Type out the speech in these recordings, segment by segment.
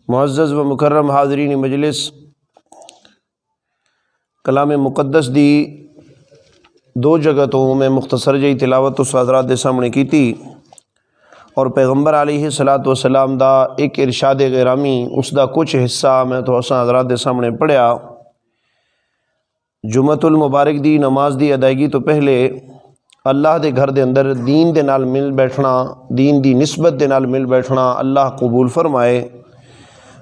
معزز و مکرم حاضرین مجلس، کلام مقدس دی دو جگہ تو میں مختصر جہی تلاوت اس حضرات دے سامنے کی تھی، اور پیغمبر علیہ الصلاۃ والسلام دا ایک ارشاد گرامی اس دا کچھ حصہ میں تو اساں حضرات دے سامنے پڑھیا۔ جمعۃ المبارک دی نماز دی ادائیگی تو پہلے اللہ دے گھر دے اندر دین دے نال مل بیٹھنا، دین دی نسبت دے نال مل بیٹھنا اللہ قبول فرمائے،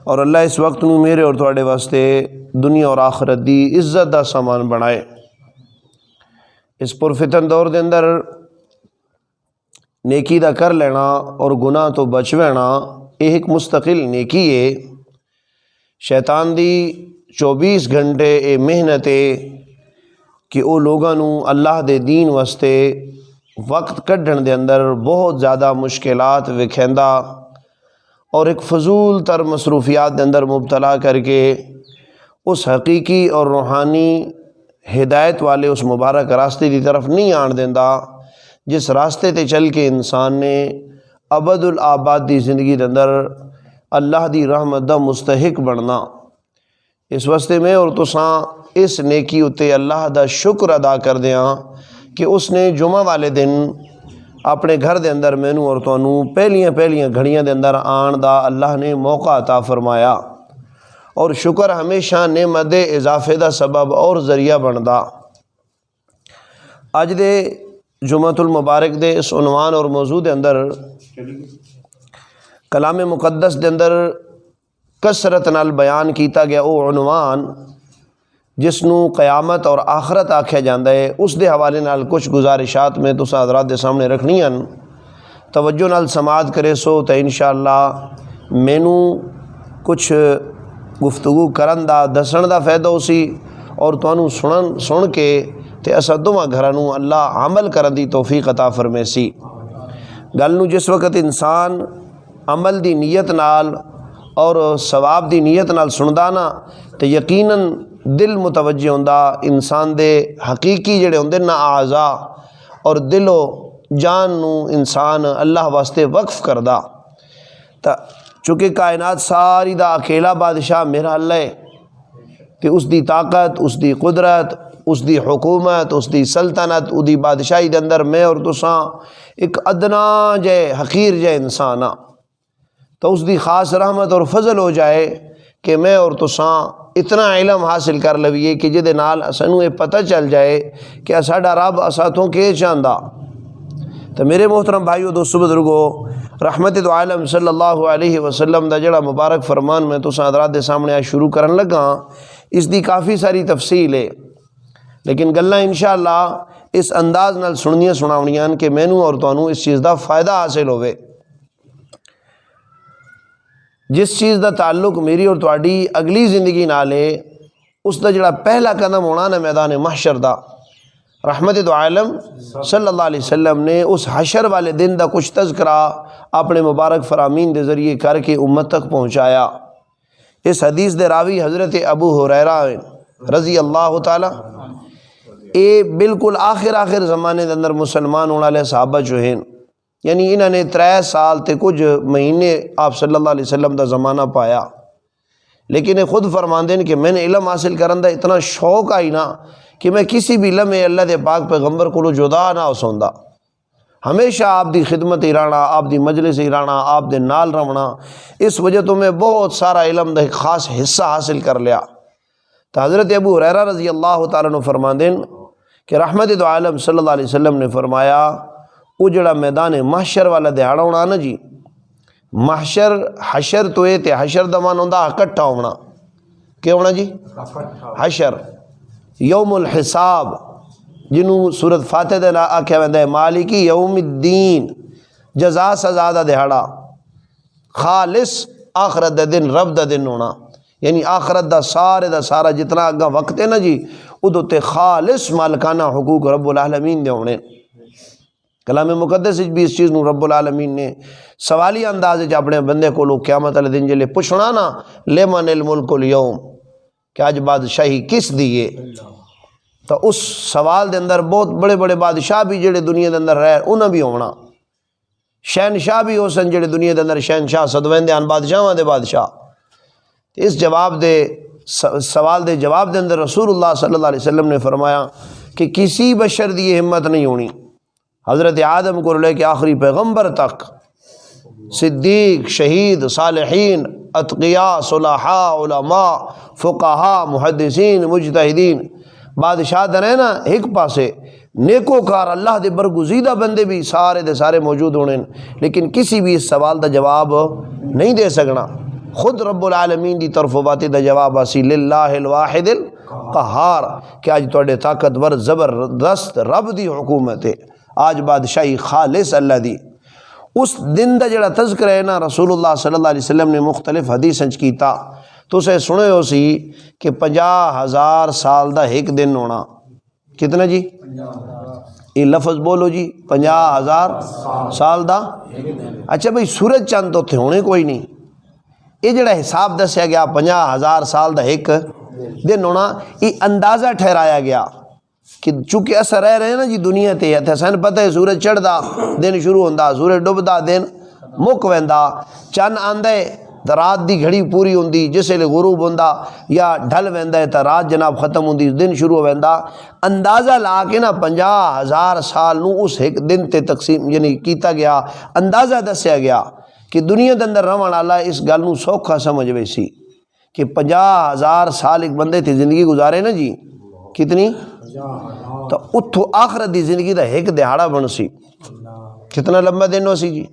اور اللہ اس وقت نو میرے اور تواڈے واسطے دنیا اور آخرت دی عزت دا سامان بنائے۔ اس پرفتن دور دے اندر نیکی دا کر لینا اور گناہ تو بچ لینا یہ ایک مستقل نیکی ہے۔ شیطان دی 24 گھنٹے اے محنت ہے کہ او لوگاں نو اللہ دے دین واسطے وقت کڈھن دے اندر بہت زیادہ مشکلات وکھیندا اور ایک فضول تر مصروفیات دے اندر مبتلا کر کے اس حقیقی اور روحانی ہدایت والے اس مبارک راستے دی طرف نہیں آن دیندا جس راستے تے چل کے انسان نے ابد الآباد دی زندگی دے اندر اللہ دی رحمت دا مستحق بننا۔ اس واسطے میں اور تساں اس نیکی اتے اللہ دا شکر ادا کر دیاں کہ اس نے جمعہ والے دن اپنے گھر دے اندر مینوں اور تانوں پہلیاں گھڑیاں دے اندر آن دا اللہ نے موقع عطا فرمایا، اور شکر ہمیشہ نعمت دے اضافے دا سبب اور ذریعہ بندا۔ اج دے جمعۃ المبارک دے اس عنوان اور موضوع دے اندر کلام مقدس دے اندر کثرت نال بیان کیتا گیا او عنوان جس نو قیامت اور آخرت آکھیا جاندا ہے، اس دے حوالے نال کچھ گزارشات میں تساں حضرات دے سامنے رکھنی ہیں۔ توجہ نال سماعت کرے سو تو انشاءاللہ مینوں کچھ گفتگو کرن دا دسن دا فائدہ اسی، اور تانوں سن کے تے اساں دوواں گھراں نوں اللہ عمل کرن دی توفیق عطا فرمائے سی۔ گل نوں جس وقت انسان عمل دی نیت نال اور ثواب دی نیت نال سندا نا تے یقیناً دل متوجہ ہوندا، انسان دے حقیقی جڑے ہوندے نا اعضاء اور دل و جان نو انسان اللہ واسطے وقف کردا۔ تا چونکہ کائنات ساری دا اکیلا بادشاہ میرا اللہ ہے کہ اس دی طاقت، اس دی قدرت، اس دی حکومت، اس دی سلطنت، اس دی بادشاہی دے اندر میں اور تساں ایک ادنا جے حقیر جے انسان ہاں، تو اس دی خاص رحمت اور فضل ہو جائے کہ میں اور تساں اتنا علم حاصل کر لویے کہ جدے نال اسانوں یہ پتہ چل جائے کہ ساڈا رب اساتوں کے چاہندا۔ تو میرے محترم بھائیو دوستو بزرگو، رحمت دو عالم صلی اللہ علیہ وسلم دا جڑا مبارک فرمان میں تساں حضرات دے سامنے شروع کرن لگا، اس دی کافی ساری تفصیل ہے، لیکن گلاں انشاءاللہ اس انداز نال سننیاں سناونیاں کہ مینوں اور تانوں اس چیز دا فائدہ حاصل ہوئے۔ جس چیز دا تعلق میری اور تواڈی اگلی زندگی نال ہے، اس دا جڑا پہلا قدم ہونا نا میدان محشر دا، رحمت دو عالم صلی اللہ علیہ وسلم نے اس حشر والے دن دا کچھ تذکرہ اپنے مبارک فرامین دے ذریعے کر کے امت تک پہنچایا۔ اس حدیث دے راوی حضرت ابو ہریرہ رضی اللہ تعالی، اے بالکل آخر زمانے دے اندر مسلمان ہونے والے صحابہ جو ہیں، یعنی انہوں نے 3 سال تے کچھ مہینے آپ صلی اللہ علیہ وسلم دا زمانہ پایا، لیکن یہ خود فرماندے کہ میں نے علم حاصل کرن دا اتنا شوق آئی نا کہ میں کسی بھی لمحے اللہ دے پاک پیغمبر کو جدا نہ ہو سوندا، ہمیشہ آپ دی خدمت ہی رہنا، آپ دی مجلس ہی رہنا، آپ دے نال رہنا۔ اس وجہ تو میں بہت سارا علم دا ایک خاص حصہ حاصل کر لیا۔ تو حضرت ابو ہریرہ رضی اللہ تعالیٰ عنہ فرماندے کہ رحمت دو عالم صلی اللہ علیہ وسلم نے فرمایا، وہ جڑا میدان محشر والا دہاڑا ہونا نا جی، محشر حشر تو یہ تے حشر دا معنی ہوندا اکٹھا ہونا، کیا ہونا جی؟ حشر، یوم الحساب جنوں سورۃ فاتح دے آکھیا ویندا ہے مالکی یوم الدین، جزا سزا دا دہاڑا، خالص آخرت دا دن، رب دا دن ہونا، یعنی آخرت دا سارا جتنا اگا وقت ہے نا جی، ادو تے خالص مالکانہ حقوق رب العالمین دے ہونے۔ کلام مقدس بھی اس چیز نو رب العالمین نے سوالی انداز اپنے بندے کو لوگ قیامت والے دن جلے پوچھنا نا لمن الملک اليوم، کہ آج بادشاہی کس دیے، تو اس سوال دے اندر بہت بڑے بڑے بادشاہ بھی جڑے دنیا دے اندر رہ انہاں بھی ہونا، شہنشاہ بھی ہو سن جڑے دنیا دے اندر شہنشاہ صدوین دے آن بادشاہاں دے بادشاہ، اس جواب دے سوال دے جواب دے اندر رسول اللہ صلی اللہ علیہ وسلم نے فرمایا کہ کسی بشر دی یہ ہمت نہیں ہونی، حضرت آدم کو لے کے آخری پیغمبر تک، صدیق، شہید، صالحین، اتقیاء، صلحاء، علماء، فقہاء، محدثین، مجتہدین، بادشاہ دنے نا ایک پاسے، نیکوکار اللہ دے برگزیدہ بندے بھی سارے دے سارے موجود ہونے، لیکن کسی بھی اس سوال دا جواب نہیں دے سکنا۔ خود رب العالمین دی طرف باتی دا جواب اسی للہ الواحد القہار کہ آج توڑے طاقتور زبردست رب دی حکومت ہے، آج بادشاہی خالص اللہ دی۔ اس دن دا جڑا تذکرہ ہے نا رسول اللہ صلی اللہ علیہ وسلم نے مختلف حدیثیں کیتا، تو اسے سنے ہو سی کہ 50,000 سال دا ایک دن ہونا۔ کتنا جی؟ یہ لفظ بولو جی، 50,000 سال دا۔ اچھا بھئی سورج چاند تو تھے ہونے کوئی نہیں، یہ جڑا حساب دسیا گیا 50,000 سال دا ایک دن ہونا، یہ اندازہ ٹھہرایا گیا کہ چونکہ اثر رہ رہے ہیں نا جی دنیا تے، سن پتہ ہے سورج چڑھدا دن شروع ہوندا، سورج ڈبدا دن مک ویندا، چند آندے تو رات دی گھڑی پوری ہوندی، جس ویلے غروب ہوندا یا ڈھل ویندا ہے تو رات جناب ختم ہوندی، دن شروع ویندا۔ اندازہ لا کے نا 50,000 سال نو اس ایک دن تے تقسیم یعنی کیتا گیا، اندازہ دسیا گیا کہ دنیا دے اندر رہن والا اس گل نو سوکھا سمجھ ویسی کہ 50,000 سال ایک بندے تے زندگی گزارے نا جی، کتنی؟ تو اتھو آخرت دی زندگی دا ایک دہاڑا بن سی، کتنا لمبا دن ہو سی جی۔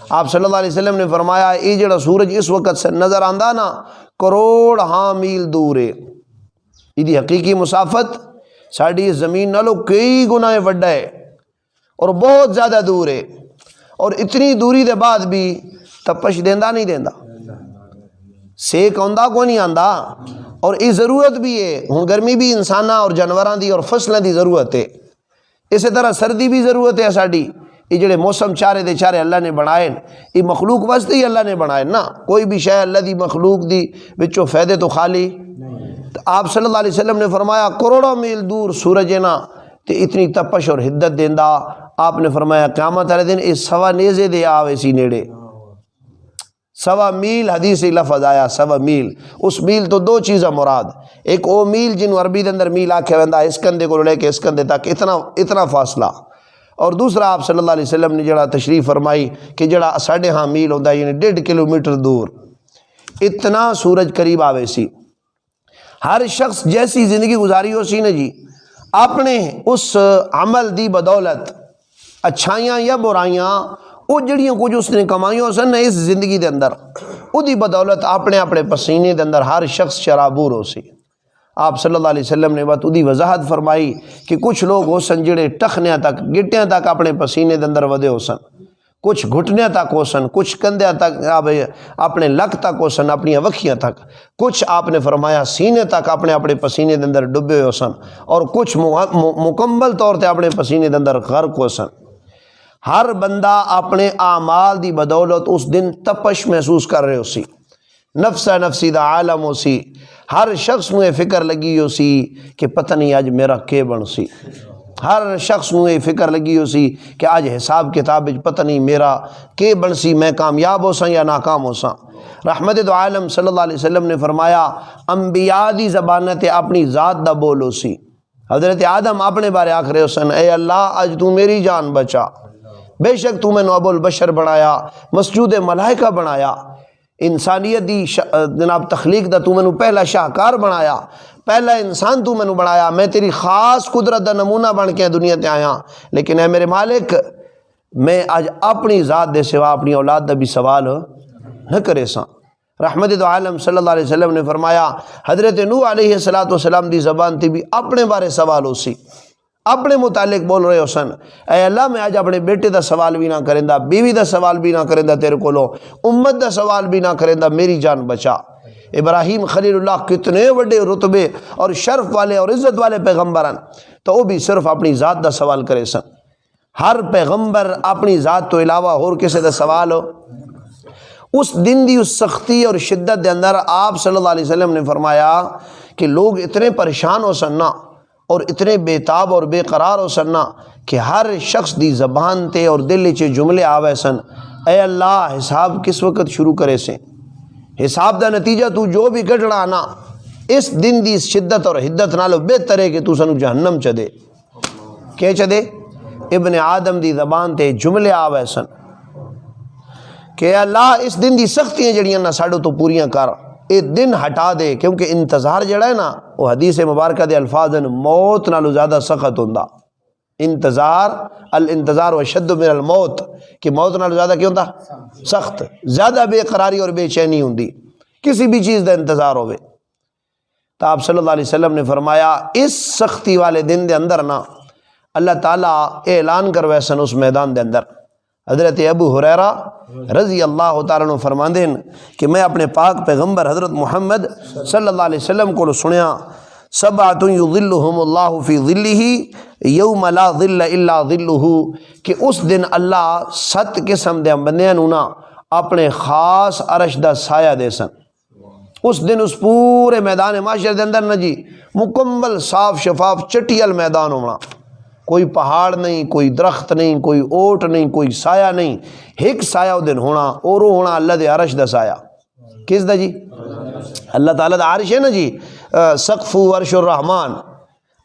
آپ صلی اللہ علیہ وسلم نے فرمایا یہ جڑا سورج اس وقت سے نظر آندا نا کروڑ ہاں میل دور ہے، یہ حقیقی مسافت ساڑی زمین نالو کئی گنا وڈا ہے اور بہت زیادہ دور ہے، اور اتنی دوری دے بعد بھی تپش دیندا نہیں دیندا، سیک آندا کو نہیں آندا، اور یہ ضرورت بھی ہے، ہوں گرمی بھی انساناں اور جانوراں دی اور فصلیں دی ضرورت ہے، اسی طرح سردی بھی ضرورت ہے ساڑی۔ یہ جڑے موسم چارے دے چارے اللہ نے بنائے، یہ مخلوق واسطے ہی اللہ نے بنائے نا، کوئی بھی شے اللہ دی مخلوق دی وچوں فائدے تو خالی۔ تو آپ صلی اللہ علیہ وسلم نے فرمایا کروڑوں میل دور سورج ہے نا تے اتنی تپش اور حدت دیندا، آپ نے فرمایا قیامت والے دن اس سوا نیزے دے آوے سی نیڑے، سوا میل حدیث لفظ آیا، سوا میل، اس میل تو دو چیزاں مراد، ایک او میل جنوں عربی دے اندر میل آکھیا ویندا اس کندھے کو لے کے اس کندھے تک اتنا فاصلہ، اور دوسرا آپ صلی اللہ علیہ وسلم نے جڑا تشریف فرمائی کہ جڑا 1.5 میل ہوتا ہے یعنی 1.5 کلومیٹر دور، اتنا سورج قریب آوے سی۔ ہر شخص جیسی زندگی گزاری ہو سی نا جی، اپنے اس عمل دی بدولت اچھائیاں یا برائیاں وہ جڑیاں کچھ اس نے کمائیاں سن اس زندگی دے اندر، وہ دی بدولت اپنے پسینے دے اندر ہر شخص شرابور ہو سی۔ آپ صلی اللہ علیہ وسلم نے بات ادھی وضاحت فرمائی کہ کچھ لوگ ہو سن جڑے ٹخنیاں تک گٹیاں تک اپنے پسینے دے اندر ودے ہو سن، کچھ گھٹنیاں تک ہو سن، کچھ کندھیاں تک اپنے لک تک ہو سن، اپنی وکھیاں تک، کچھ آپ نے فرمایا سینے تک اپنے پسینے دے اندر ڈبے ہو سن، اور کچھ مکمل طور تے اپنے پسینے دے اندر غرق ہو سن۔ ہر بندہ اپنے اعمال دی بدولت اس دن تپش محسوس کر رہے ہو سی، نفسا نفسی دا عالم ہو سی، ہر شخص نو یہ فکر لگی ہو سی کہ پتہ نہیں آج میرا کے بن سی، ہر شخص نو یہ فکر لگی ہو سی کہ آج حساب کتاب پتہ نہیں میرا کے بن سی، میں کامیاب ہو ساں یا ناکام ہو ساں۔ رحمت دو عالم صلی اللہ علیہ وسلم نے فرمایا انبیاء دی زبانت اپنی ذات دا بولو سی، حضرت آدم اپنے بارے آکھ رہے ہو سن اے اللہ آج تو میری جان بچا، بے شک تو میں نو ابو البشر بنایا، مسجود ملائکہ بنایا، انسانیت دی جناب تخلیق دا تو میں نو پہلا شاہکار بنایا، پہلا انسان تو میں نو بنایا، میں تیری خاص قدرت دا نمونہ بن کے دنیا تے آیا، لیکن اے میرے مالک میں آج اپنی ذات دے سوا اپنی اولاد دا بھی سوال نہ کرے ساں۔ رحمت دو عالم صلی اللہ علیہ وسلم نے فرمایا حضرت نوح علیہ السلام دی زبان تے بھی اپنے بارے سوال ہو سی، اپنے متعلق بول رہے ہو سن اے اللہ میں آج اپنے بیٹے دا سوال بھی نہ کرندہ، بیوی دا سوال بھی نہ کرندہ تیرے کولو، امت دا سوال بھی نہ کرندہ، میری جان بچا۔ ابراہیم خلیل اللہ کتنے بڑے رتبے اور شرف والے اور عزت والے پیغمبران، تو وہ بھی صرف اپنی ذات دا سوال کرے سن۔ ہر پیغمبر اپنی ذات تو علاوہ اور کسی دا سوال ہو۔ اس دن دی اس سختی اور شدت دے اندر آپ صلی اللہ علیہ وسلم نے فرمایا کہ لوگ اتنے پریشان ہو سننا اور اتنے بے تاب اور بے قرار ہو سننا کہ ہر شخص دی زبان تے اور دل چے جملے آوے سن اے اللہ حساب کس وقت شروع کرے سے، حساب دا نتیجہ تو جو بھی کٹنا نا اس دن دی شدت اور حدت نالو بہتر ہے کہ تو سنو جہنم چدے کہ چدے ابن آدم دی زبان تے جملے آوے سن کہ اللہ اس دن دی سختیاں جڑیاں نا ساڑو تو پوریاں کر، اے دن ہٹا دے، کیونکہ انتظار جڑا ہے نا وہ حدیث مبارکہ دے الفاظ موت نالو زیادہ سخت ہوندا، انتظار الانتظار وشد من الموت، کہ موت نالو زیادہ کیوں ہوندا سخت، زیادہ بے قراری اور بے چینی ہوندی کسی بھی چیز دا انتظار ہوئے۔ تو آپ صلی اللہ علیہ وسلم نے فرمایا اس سختی والے دن دے اندر نا اللہ تعالیٰ اعلان کروے سن اس میدان دے اندر۔ حضرت ابو ہریرہ رضی اللہ تعالیٰ عنہ فرماندے ہیں کہ میں اپنے پاک پیغمبر حضرت محمد صلی اللہ علیہ وسلم کو سنیا سبعۃ یظلہم اللہ فی ظلہ یوم لا ظل الا ظلہ، کہ اس دن اللہ 7 قسم دے بندیاں نوں نا اپنے خاص عرش دا سایہ دے سن۔ اس دن اس پورے میدان معاشر دے اندر نا جی مکمل صاف شفاف چٹیل میدان ہونا، کوئی پہاڑ نہیں، کوئی درخت نہیں، کوئی اوٹ نہیں، کوئی سایہ نہیں، ایک سایہ وہ دن ہونا، اور وہ ہونا اللہ دے عرش دا سایہ۔ کس دا جی؟ اللہ تعالیٰ دا عرش ہے نا جی، سقف عرش الرحمن،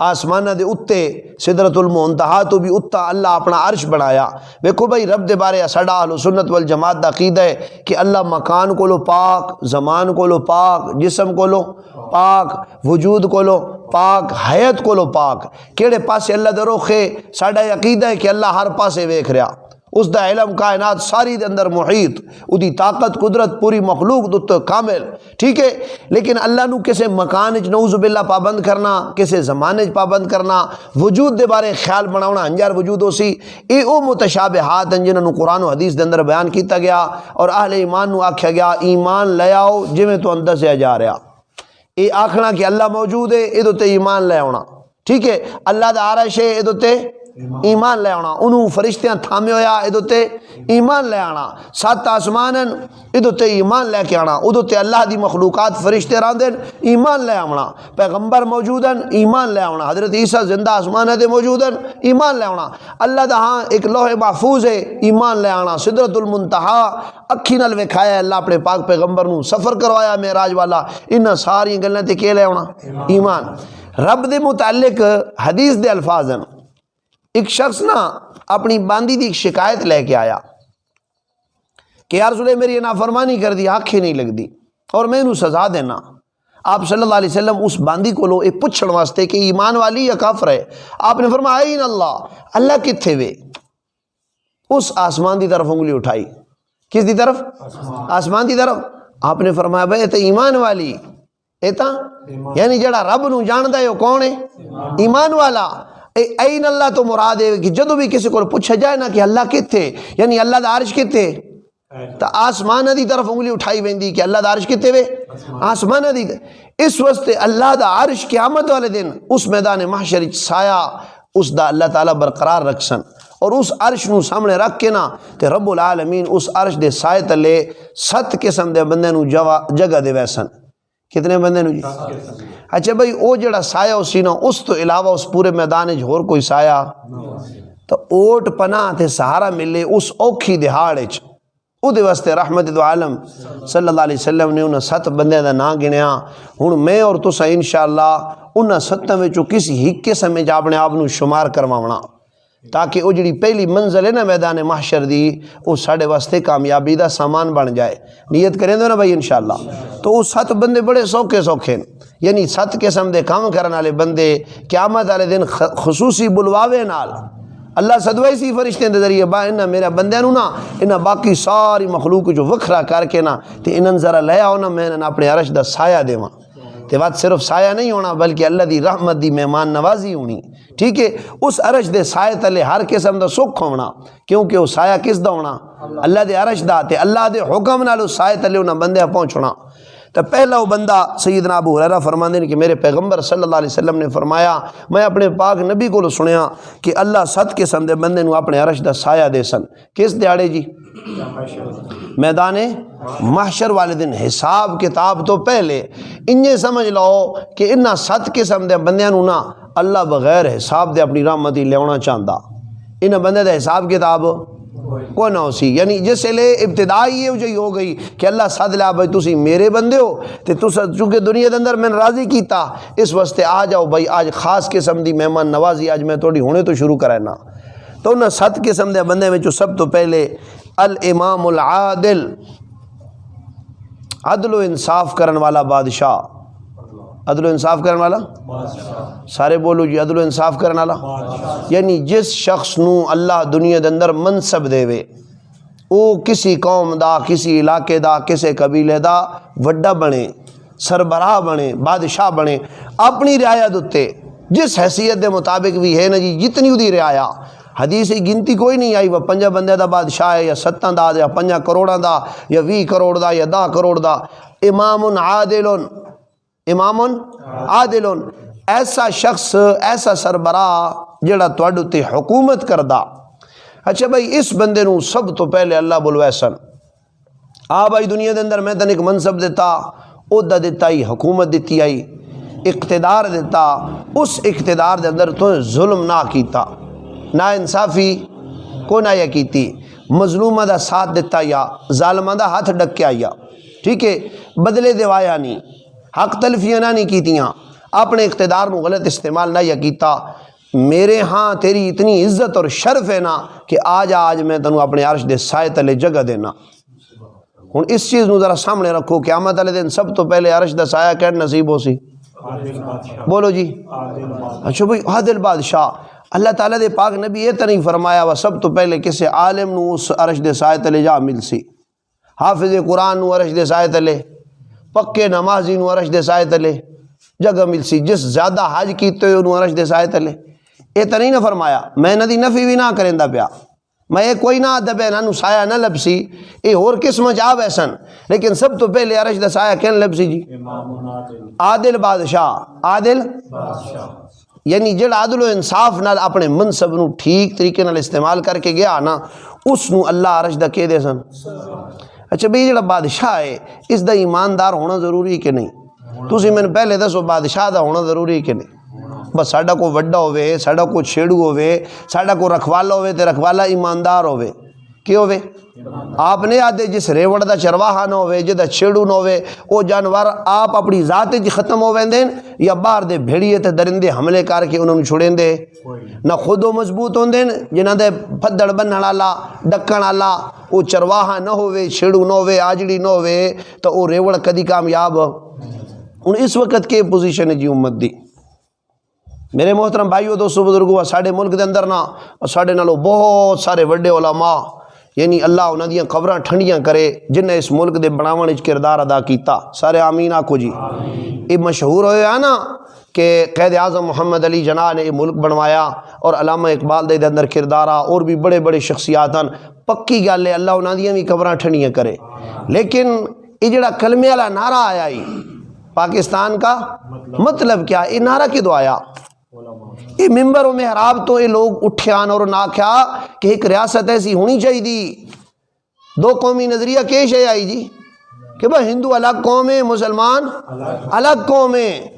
آسمانہ دے اتے سدرۃ المنتہا تو بھی اتا اللہ اپنا عرش بنایا۔ دیکھو بھائی رب دے بارے ساڈا اہل سنت والجماعت دا عقیدہ ہے کہ اللہ مکان کو لو پاک، زمان کو لو پاک، جسم کو لو پاک، وجود کو لو پاک، حیات کو لو پاک، کیڑے پاسے اللہ دے رخ ہے ساڈا عقیدہ ہے کہ اللہ ہر پاسے ویکھ رہا، اس دا علم کائنات ساری دے اندر محیط، اودی طاقت قدرت پوری مخلوق دت کامل، ٹھیک ہے۔ لیکن اللہ نو کسے مکان وچ نعوذ باللہ پابند کرنا، کسے زمانے وچ پابند کرنا، وجود دے بارے خیال بناونا ہنجار وجود ہو سی، اے او متشابہات ہیں جنہاں نو قرآن و حدیث دے اندر بیان کیتا گیا، اور اہل ایمان نو آکھیا گیا ایمان لے آؤ جویں تو اندر سے جا رہا، اے آکھنا کہ اللہ موجود ہے اے تے ایمان لے آنا، ٹھیک ہے۔ اللہ دا عرش ہے اے تے ایمان لے آنا، انہوں فرشتیاں تھامے ہویا ادو تے ایمان لے آنا، 7 آسمانن ادو تے ایمان لے کے آنا، ادو تے اللہ دی مخلوقات فرشتے راندن ایمان لے آنا، پیغمبر موجودن ایمان لے آنا، حضرت عیسیٰ زندہ آسمانہ دے موجودن ایمان لے آنا، اللہ دا ہاں ایک لوح محفوظ ہے ایمان لے آنا، سدرۃ المنتہا اکھی نال وکھایا اللہ اپنے پاک پیغمبر نو، سفر کروایا معراج والا، انہاں ساری گلاں تے کے لے آنا ایمان۔ رب دے متعلق حدیث دے الفاظ ہیں، ایک شخص نا اپنی باندی دی ایک شکایت لے کے آیا کہ یا رسول میری نافرمانی کر دی، آنکھیں نہیں لگ دی اور میں انہوں سزا دینا۔ آپ صلی اللہ علیہ وسلم اس باندی کو لو ایک پوچھڑ واسطے کہ ایمان والی یا کافر ہے، آپ نے فرمایا این اللہ، اللہ کتھے وے؟ اس آسمان دی طرف انگلی اٹھائی، کس دی طرف؟ آسمان دی طرف۔ آپ نے فرمایا بھائی تے ایمان والی ایتا یعنی جڑا رب نو جاندہ ہے وہ کون ہے؟ ایمان والا۔ این اللہ تو مراد ہے کہ جدو بھی کسی کو پوچھا جائے نا کہ اللہ کتے یعنی اللہ دا عرش کتے تو آسمان دی طرف انگلی اٹھائی ویندی کہ اللہ دا عرش کتے وے آسمان دی۔ اس واسطے اللہ دا عرش قیامت والے دن اس میدان محشر سایہ اس دا اللہ تعالیٰ برقرار رکھسن، اور اس عرش نو سامنے رکھ کے نا تے رب العالمین اس عرش دے سائے تلے 7 قسم دے بندے نو جگہ دے ویسن۔ کتنے بندے نو جی؟ اچھا بھائی او جڑا سایہ اسی نا اس تو علاوہ اس پورے میدان اور کوئی سایہ تو اوٹ پناہ تے سہارا ملے اس اوکھی دہاڑ وچ، او دے واسطے رحمت دو عالم صلی اللہ علیہ وسلم نے انہاں 7 بندے دا نام گنیا۔ ہن میں اور تساں انشاءاللہ انہاں 7 وچوں کسی ایک قسم وچ اپنے آپ نو شمار کرواونا تاکہ وہ جڑی پہلی منزل ہے نا میدان محشر دی وہ ساڑے واسطے کامیابی دا سامان بن جائے۔ نیت کریں دو نا بھائی انشاءاللہ۔ تو وہ 7 بندے بڑے سوکھے سوکھے یعنی 7 قسم دے کام کرنے والے بندے قیامت والے دن خصوصی بلواوے نال اللہ صدوے سی فرشتے دے ذریعے با انہاں میرا بندیاں نو نا انہاں باقی ساری مخلوق جو وکھرا کر کے نا تے انہاں ذرا لے آؤ نا میں انہاں اپنے عرش دا سایہ دیواں۔ تے بات صرف سایہ نہیں ہونا بلکہ اللہ دی رحمت دی مہمان نوازی ہونی، ٹھیک ہے۔ اس عرش دے سایہ تلے ہر قسم دا سکھ ہونا، کیونکہ وہ سایہ کس دا ہونا؟ اللہ دے عرش دا، تے اللہ دے حکم نال اس سایہ تلے انہاں بندے پہنچنا۔ تو پہلا وہ بندہ سیدنا ابو ہریرہ فرماندے ہیں کہ میرے پیغمبر صلی اللہ علیہ وسلم نے فرمایا میں اپنے پاک نبی کو سنیا کہ اللہ 7 قسم دے بندے نو اپنے عرش دا سایہ دے سن۔ کس دیاڑے جی؟ میدان محشر والے دن، حساب کتاب تو پہلے۔ انہیں سمجھ لو کہ انہاں 7 قسم دے بندیاں نو نا اللہ بغیر حساب دے اپنی رحمتی لیونا چاہندا، انہاں بندے دا حساب کتاب کو نہ سی، یعنی جس لے ابتدا ہی یہ ہو گئی کہ اللہ سد لیا بھائی تسی میرے بندے ہو تے تس چونکہ دنیا دے اندر میں راضی کیتا اس واسطے آ جاؤ بھائی آج خاص قسم دی مہمان نوازی آج میں تھوڑی ہونے تو شروع کرنا۔ تو انہاں 7 قسم دے بندے میں سب تو پہلے الامام العادل، عدل و انصاف کرن والا بادشاہ، عدل و انصاف کرن والا سارے بولو جی، عدل و انصاف کرن والا یعنی جس شخص نو اللہ دنیا دے اندر منصب دے وے، او کسی قوم دا، کسی علاقے دا، کسی قبیلے دا وڈا بنے، سربراہ بنے، بادشاہ بنے، اپنی رعایت اتے جس حیثیت دے مطابق بھی ہے نا جی، جتنی دی رعایا حدیث کی گنتی کوئی نہیں آئی وہ 5 بندے دا بادشاہ ہے یا 7 دا یا 5 کروڑاں دا یا 20 کروڑ دا یا 10 کروڑ دا، امام عادل، امام عادل ایسا شخص، ایسا سربراہ جڑا تواڈے تے حکومت کردا۔ اچھا بھائی اس بندے نو سب تو پہلے اللہ بلوائے سن، آ بھائی دنیا دے اندر میں تن ایک منصب دیتا، عہدہ دیتا ہی، حکومت دیتی آئی، اقتدار دیتا، اس اقتدار دے اندر تو ظلم نہ کیتا، نا انصافی کو نہ یا کیتی، مظلومہ دا ساتھ دیتا یا ظالمہ دا ہاتھ ڈکیا یا، ٹھیک ہے، بدلے دیوایا نہیں، حق تلفیاں نہ نہیں کیتیاں، اپنے اقتدار نو غلط استعمال نہ یا کیتا۔ میرے ہاں تیری اتنی عزت اور شرف ہے نا کہ آج میں تنوں اپنے عرش دے سائے تلے جگہ دینا۔ ہن اس چیز نو ذرا سامنے رکھو، قیامت والے دن سب تو پہلے عرش دا سایہ کہڑ نصیب ہو سی؟ بولو جی، اچھا بھائی عادل بادشاہ۔ اللہ تعالیٰ دے پاک نبی یہ تو نہیں فرمایا وہ سب تو پہلے کسی عالم نو اس عرش دے سائے تلے جا مل سی، حافظ قرآن نو عرش دے سائے تلے، پکے نمازی نو عرش دے سائے تلے جگہ مل سی، جس زیادہ حج کیتے ہوئے نو عرش دے سائے تلے۔ یہ تو نہیں نہ فرمایا، میں نہ دی نفی بھی نہ کرندہ پیا، میں یہ کوئی نہ دبے نہ سایہ نہ لبسی، یہ اور قسم جا ویسن، لیکن سب تو پہلے عرش دا سایہ کین لبسی جی؟ عادل بادشاہ، عادل یعنی جڑا عدل و انصاف نال اپنے منصب نو ٹھیک طریقے نال استعمال کر کے گیا نا، اس نو اللہ عرش دا کہہ دے سن۔ اچھا بھئی جڑا بادشاہ ہے اس دا ایماندار ہونا ضروری کہ نہیں؟ تسی میں پہلے دسو بادشاہ دا ہونا ضروری کہ نہیں؟ بس ساڈا کو وڈا ہوئے، ساڈا کو چھیڑو ہوئے، ساڈا کو رکھوالا ہوئے تے رکھوالا ایماندار ہوئے، کیوں ہوئے؟ آپ نے آدھے جس ریوڑ دا چرواہا نہ ہوئے، جدہ چھیڑو نہ ہوئے، وہ جانور آپ اپنی ذات جی ختم ہو ویندین یا باہر دے بھیڑیے تے درندے حملے کر کے انہوں چھوڑیں دے، نہ خود و مضبوط ہوں دین جنہ دے پھدڑ بننا لا ڈکن آلا، وہ چرواہا نہ ہوئے، چھیڑو نہ ہوئے، آجڑی نہ ہوئے تو وہ ریوڑ کدی کامیاب۔ ان اس وقت کے پوزیشن ہے جی امت دی۔ میرے محترم بھائیو دوستو بزرگو، ساڑھے ملک دے اندر نا ساڑھے نالو بہت سارے وڈے علماء یعنی اللہ انہاں دیاں قبراں ٹھنڈیاں کرے جنہ اس ملک دے بناون وچ کردار ادا کیتا، سارے آمین آکھو جی۔ یہ مشہور ہویا نا کہ قائد اعظم محمد علی جناح نے یہ ملک بنوایا اور علامہ اقبال دے اندر کردارا اور بھی بڑے بڑے شخصیات ہیں، پکی گل ہے اللہ انہاں دیاں بھی قبراں ٹھنڈیاں کرے۔ لیکن یہ جڑا کلمے والا نعرہ آیا ہی پاکستان کا مطلب کیا؟ یہ نعرہ کدو آیا؟ یہ ممبر و محراب تو یہ لوگ اٹھیان اور نہ کیا کہ ایک ریاست ایسی ہونی چاہیے دی، دو قومی نظریہ کیش ہے آئی جی کہ بھائی ہندو الگ قوم ہے، مسلمان الگ قوم ہے،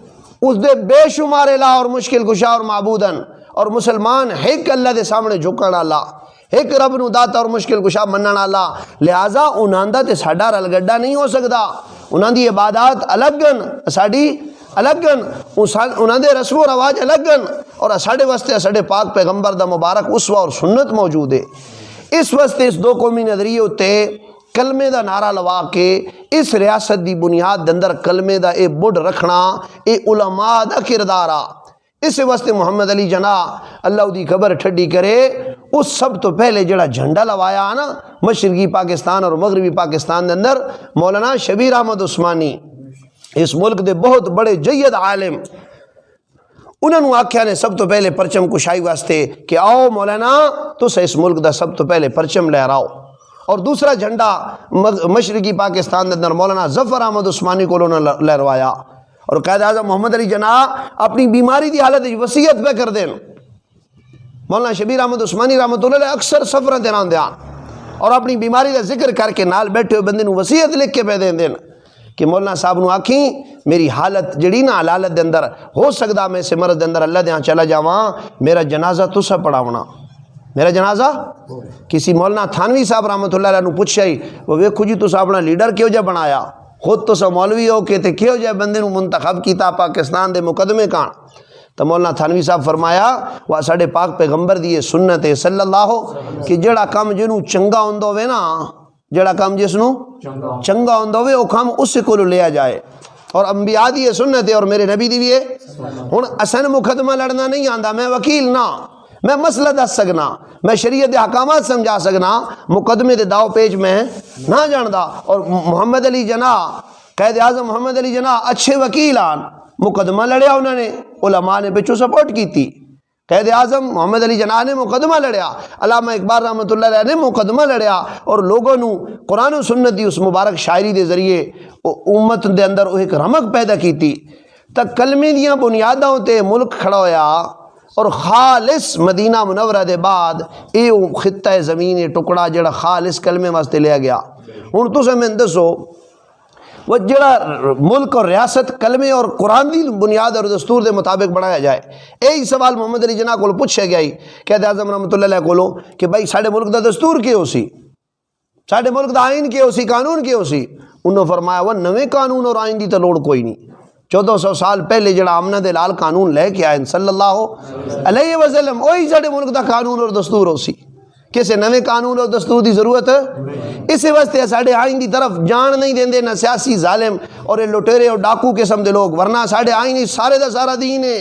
اس دے بے شمار الہ اور مشکل کشا اور معبودن، اور مسلمان ایک اللہ دے سامنے جھکن اللہ، ایک رب نو داتا اور مشکل کشا منن اللہ، لہٰذا انہاں دا تے ساڈا رل گڈا نہیں ہو سکدا، انہاں دی عبادات الگ گن ساڈی الگ گن، انہاں دے رسم و رواج الگ گن، اور ساڈے واسطے ساڈے پاک پیغمبر دا مبارک اسوہ اور سنت موجود ہے۔ اس واسطے اس دو قومی نظریے ہوتے کلمے دا نعرہ لوا کے اس ریاست دی بنیاد اندر کلمے دا اے بڑھ رکھنا اے علماء دا کردارا۔ اس واسطے محمد علی جناح اللہ دی خبر ٹھڈی کرے اس سب تو پہلے جڑا جھنڈا لوایا نا مشرقی پاکستان اور مغربی پاکستان دے اندر، مولانا شبیر احمد عثمانی اس ملک دے بہت بڑے جید عالم، انہوں نے آکھیا نے سب تو پہلے پرچم کشائی واسطے کہ آؤ مولانا تو سے اس ملک دا سب تو پہلے پرچم لہراؤ، اور دوسرا جھنڈا مشرقی پاکستان دے اندر مولانا ظفر احمد عثمانی کو انہوں نے لہروایا، اور قائد اعظم محمد علی جناح اپنی بیماری دی حالت وصیت پہ کر دین، مولانا شبیر احمد عثمانی رحمۃ اللہ علیہ اکثر سفریں دینا دیان اور اپنی بیماری کا ذکر کر کے نال بیٹھے ہوئے بندے نو وصیت لکھ کے پہ دین کہ مولانا صاحب نو آکھیں میری حالت جڑی نا حالت دے اندر ہو سکدا میں سے مرض دے اندر اللہ دے ہاں چلا جاواں، میرا جنازہ تسا پڑھاونا، میرا جنازہ کسی مولانا تھانوی صاحب رحمۃ اللہ علیہ نے پوچھا ہی وہ ویکھو جی تسا اپنا لیڈر کیوں جا بنایا خود تو مولوی ہو کہ کیوں جا بندے نو منتخب کیتا پاکستان دے مقدمے کان تو مولانا تھانوی صاحب فرمایا وہ ساڈے پاک پیغمبر دی سنت ہے صلی اللہ کہ جڑا کام جنوں چنگا ہوندا ہوے نا جڑا کام جس نو چنگا ہوندا ہوے او کام اس کو لیا جائے اور انبیاء دی سنت ہے اور میرے نبی دی بھی ہے ہن اسن مقدمہ لڑنا نہیں آندا میں وکیل نہ میں مسئلہ دس سکنا میں شریعت دے احکامات سمجھا سکنا مقدمے دے داؤ پیچ میں نہ جاندا اور محمد علی جناح قائد اعظم محمد علی جناح اچھے وکیل آن مقدمہ لڑیا انہوں نے علماء نے پچھو سپورٹ کی تھی قائد اعظم محمد علی جناح نے مقدمہ لڑیا علامہ اقبال رحمۃ اللہ علیہ نے مقدمہ لڑیا اور لوگوں نو قرآن و سنت دی اس مبارک شاعری دے ذریعے امت دے اندر ایک رمق پیدا کی تھی تک کلمے دیاں بنیادوں تے ملک کھڑا ہویا اور خالص مدینہ منورہ دے بعد اے خطہ زمین ٹکڑا جڑا خالص کلمے واسطے لیا گیا ہن تساں میں دسو وہ جڑا ملک اور ریاست کلمے اور قرآن دی بنیاد اور دستور دے مطابق بنایا جائے یہی سوال محمد علی جناح کو پوچھا گیا ہی قائد اعظم رحمۃ اللہ علیہ کو کہ بھائی ساڈے ملک دا دستور کی ہو سی ساڈے ملک دا آئین کی ہو سی قانون کی ہو سی انہوں فرمایا وہ نویں قانون اور آئین دی تو لوڑ کوئی نہیں 1400 سال پہلے جڑا آمنہ دے لال قانون لے کے آئے صلی اللہ علیہ وسلم وہی ساڈے ملک دا قانون اور دستور ہو سی کسے نویں قانون اور دستور دی ضرورت اسی واسطے ساڈے آئین دی طرف جان نہیں دیندے نہ سیاسی ظالم اور لٹیرے اور ڈاکو قسم دے لوگ ورنہ ساڈے آئین سارے دا سارا دین ہے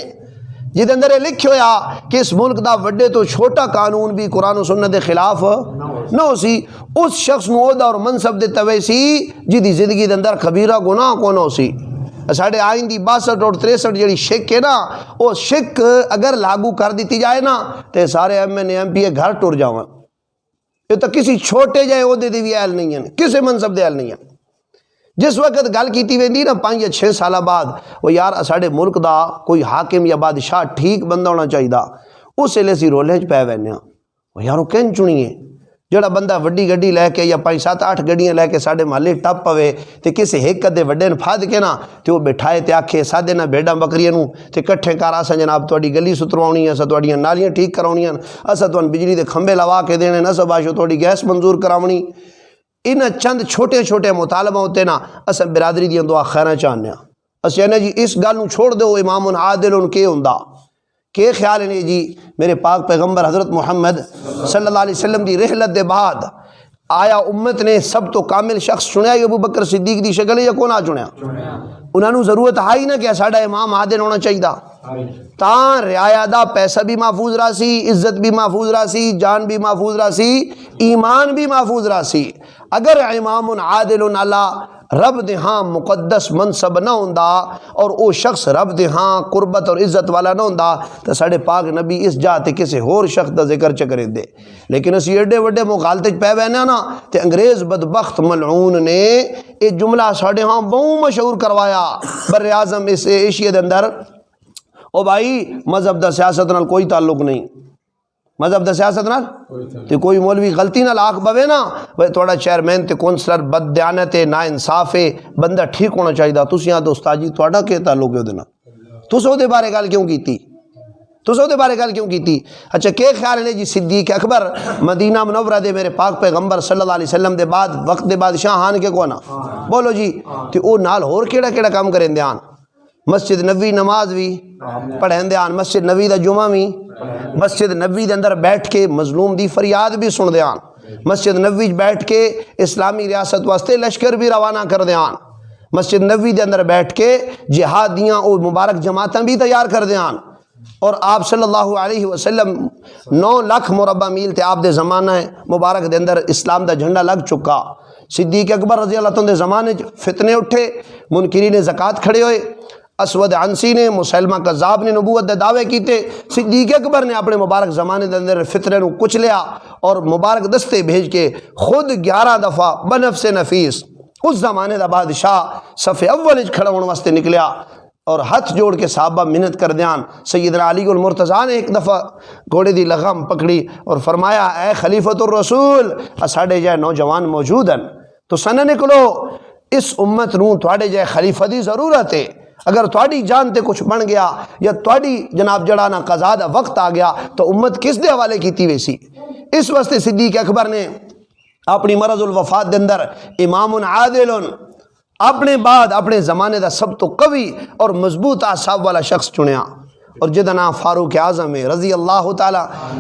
جہد اندر یہ لکھ ہویا کہ اس ملک دا وڈے تو چھوٹا قانون بھی قرآن و سنت دے خلاف نہ ہو سی اس شخص نو عہدہ اور منصب دے توے سی جدی زندگی دے اندر کبیرہ گناہ کون ہو سی ساڑھے آئین دی 62 اور 63 جڑی شک ہے نا وہ شک اگر لاگو کر دیتی جائے نا تو سارے ایم این ایم پی اے گھر ٹر جاؤں یہ تو کسی چھوٹے جائے عہدے دی بھی اہل نہیں ہیں کسی منصب دے اہل نہیں ہیں جس وقت گل کیتی ویندی نا 5 یا 6 سالہ بعد وہ یار ساڑھے ملک دا کوئی حاکم یا بادشاہ ٹھیک بندہ ہونا چاہیے اس لیے سی رولے چ پے وینے وہ یار وہ کہیں چنیے جڑا بندہ وڈی گڈی لے کے یا 5 7 8 گڈیاں لے کے ساڈے محلے ٹپ پوے تے کسے ایک ادے وڈے نے پھاد کے نا تے وہ بٹھائے تے آکھے سادے نہ بھیڈاں بکریاں نو تے کٹھے کر اساں جناب تہاڈی گلی ستروانی اساں تہاڈیاں نالیاں ٹھیک کراونیاں اساں تہاڈی بجلی دے کھمبے لوا کے دینے نہ سباشو تہاڈی گیس منظور کراونی ان چند چھوٹے چھوٹے مطالبہ ہوتے نا اساں برادری دیاں دعا خیراں چاہنے ہاں اساں نے جی اس گل نو چھوڑ دیو امام عادل ان کے ہوندا کہ خیال ہے جی میرے پاک پیغمبر حضرت محمد صلی اللہ علیہ وسلم دی رحلت دے بعد آیا امت نے سب تو کامل شخص چنیا ابو بکر صدیق دی شکل یا کون آ چنیا انہوں نے ضرورت آئی نا کہ ساڈا امام عادل ہونا چاہیے تاں رعایا دا پیسہ بھی محفوظ راسی عزت بھی محفوظ راسی جان بھی محفوظ راسی ایمان بھی محفوظ راسی اگر امام عادل اللہ رب دے ہاں مقدس منصب نہ ہوندا اور او شخص رب دے ہاں قربت اور عزت والا نہ ہوندا تو ساڈے پاک نبی اس جاتے کسی ہور شخص دا ذکر چکرے دے لیکن اسی ایڈے وڈے مغالطے پے وینے نا تے انگریز بدبخت ملعون نے یہ جملہ ساڈے ہاں بہت مشہور کروایا بر اعظم اس ایشیا دے اندر او بھائی مذہب دا سیاست نال کوئی تعلق نہیں مذہب دا سیاست نال تے کوئی مولوی غلطی نال آکھ بوے نا بھئی تھوڑا چیئرمین تے کونسلر بد دیانت ہے نا انصاف ہے بندہ ٹھیک ہونا چاہیے تسی یہاں تو استاد جی تھوڑا کیا تعلق ہے دے نال تسو دے بارے گل کیوں کیتی تسو دے بارے گل کیوں کیتی اچھا کہ خیال ہے جی صدیق اکبر مدینہ منورہ دے میرے پاک پیغمبر صلی اللہ علیہ وسلم دے بعد وقت دے بادشاہ ہان کے کونا بولو جی تے او نال ہور کیڑا کیڑا کام کریں دیان مسجد نبی نماز بھی پڑھیں دیان مسجد نبی دا جمعہ بھی مسجد نبی دے اندر بیٹھ کے مظلوم دی فریاد بھی سن دیان مسجد نبی بیٹھ کے اسلامی ریاست واسطے لشکر بھی روانہ کر دیان مسجد نبی دے اندر بیٹھ کے جہاد دیاں اور مبارک جماعتیں بھی تیار کر دیان اور آپ صلی اللہ علیہ وسلم 9 لاکھ مربع میل تے آپ دے زمانہ مبارک دے اندر اسلام دا جھنڈا لگ چکا صدیق اکبر رضی اللہ عنہ دے زمانے فتنے اٹھے منکرین زکوٰۃ کھڑے ہوئے اسود عنسی نے مسلمہ کذاب نے نبوت دے دعوے کیتے صدیق اکبر نے اپنے مبارک زمانے دے اندر فتنے نو کچھ لیا اور مبارک دستے بھیج کے خود 11 دفعہ بنفس نفیس اس زمانے دا بادشاہ صف اول کھڑا ہونے واسطے نکلیا اور ہاتھ جوڑ کے صحابہ منت کر دیان سیدنا علی المرتضیٰ نے ایک دفعہ گھوڑے دی لغم پکڑی اور فرمایا اے خلیفۃ الرسول اساڑے جائے نوجوان موجود ہیں تو سن نکلو اس امت نو تھوڑے جائے خلیفہ دی ضرورت ہے اگر تھوڑی جان تے کچھ بن گیا یا تھوڑی جناب جڑا نا قضا دا وقت آ گیا تو امت کس دے حوالے کیتی ویسی اس واسطے صدیق اکبر نے اپنی مرض الوفات دے اندر امام عادل اپنے بعد اپنے زمانے دا سب تو قوی اور مضبوط اعصاب والا شخص چنیا، اور جدا نام فاروق اعظم ہے رضی اللہ تعالی۔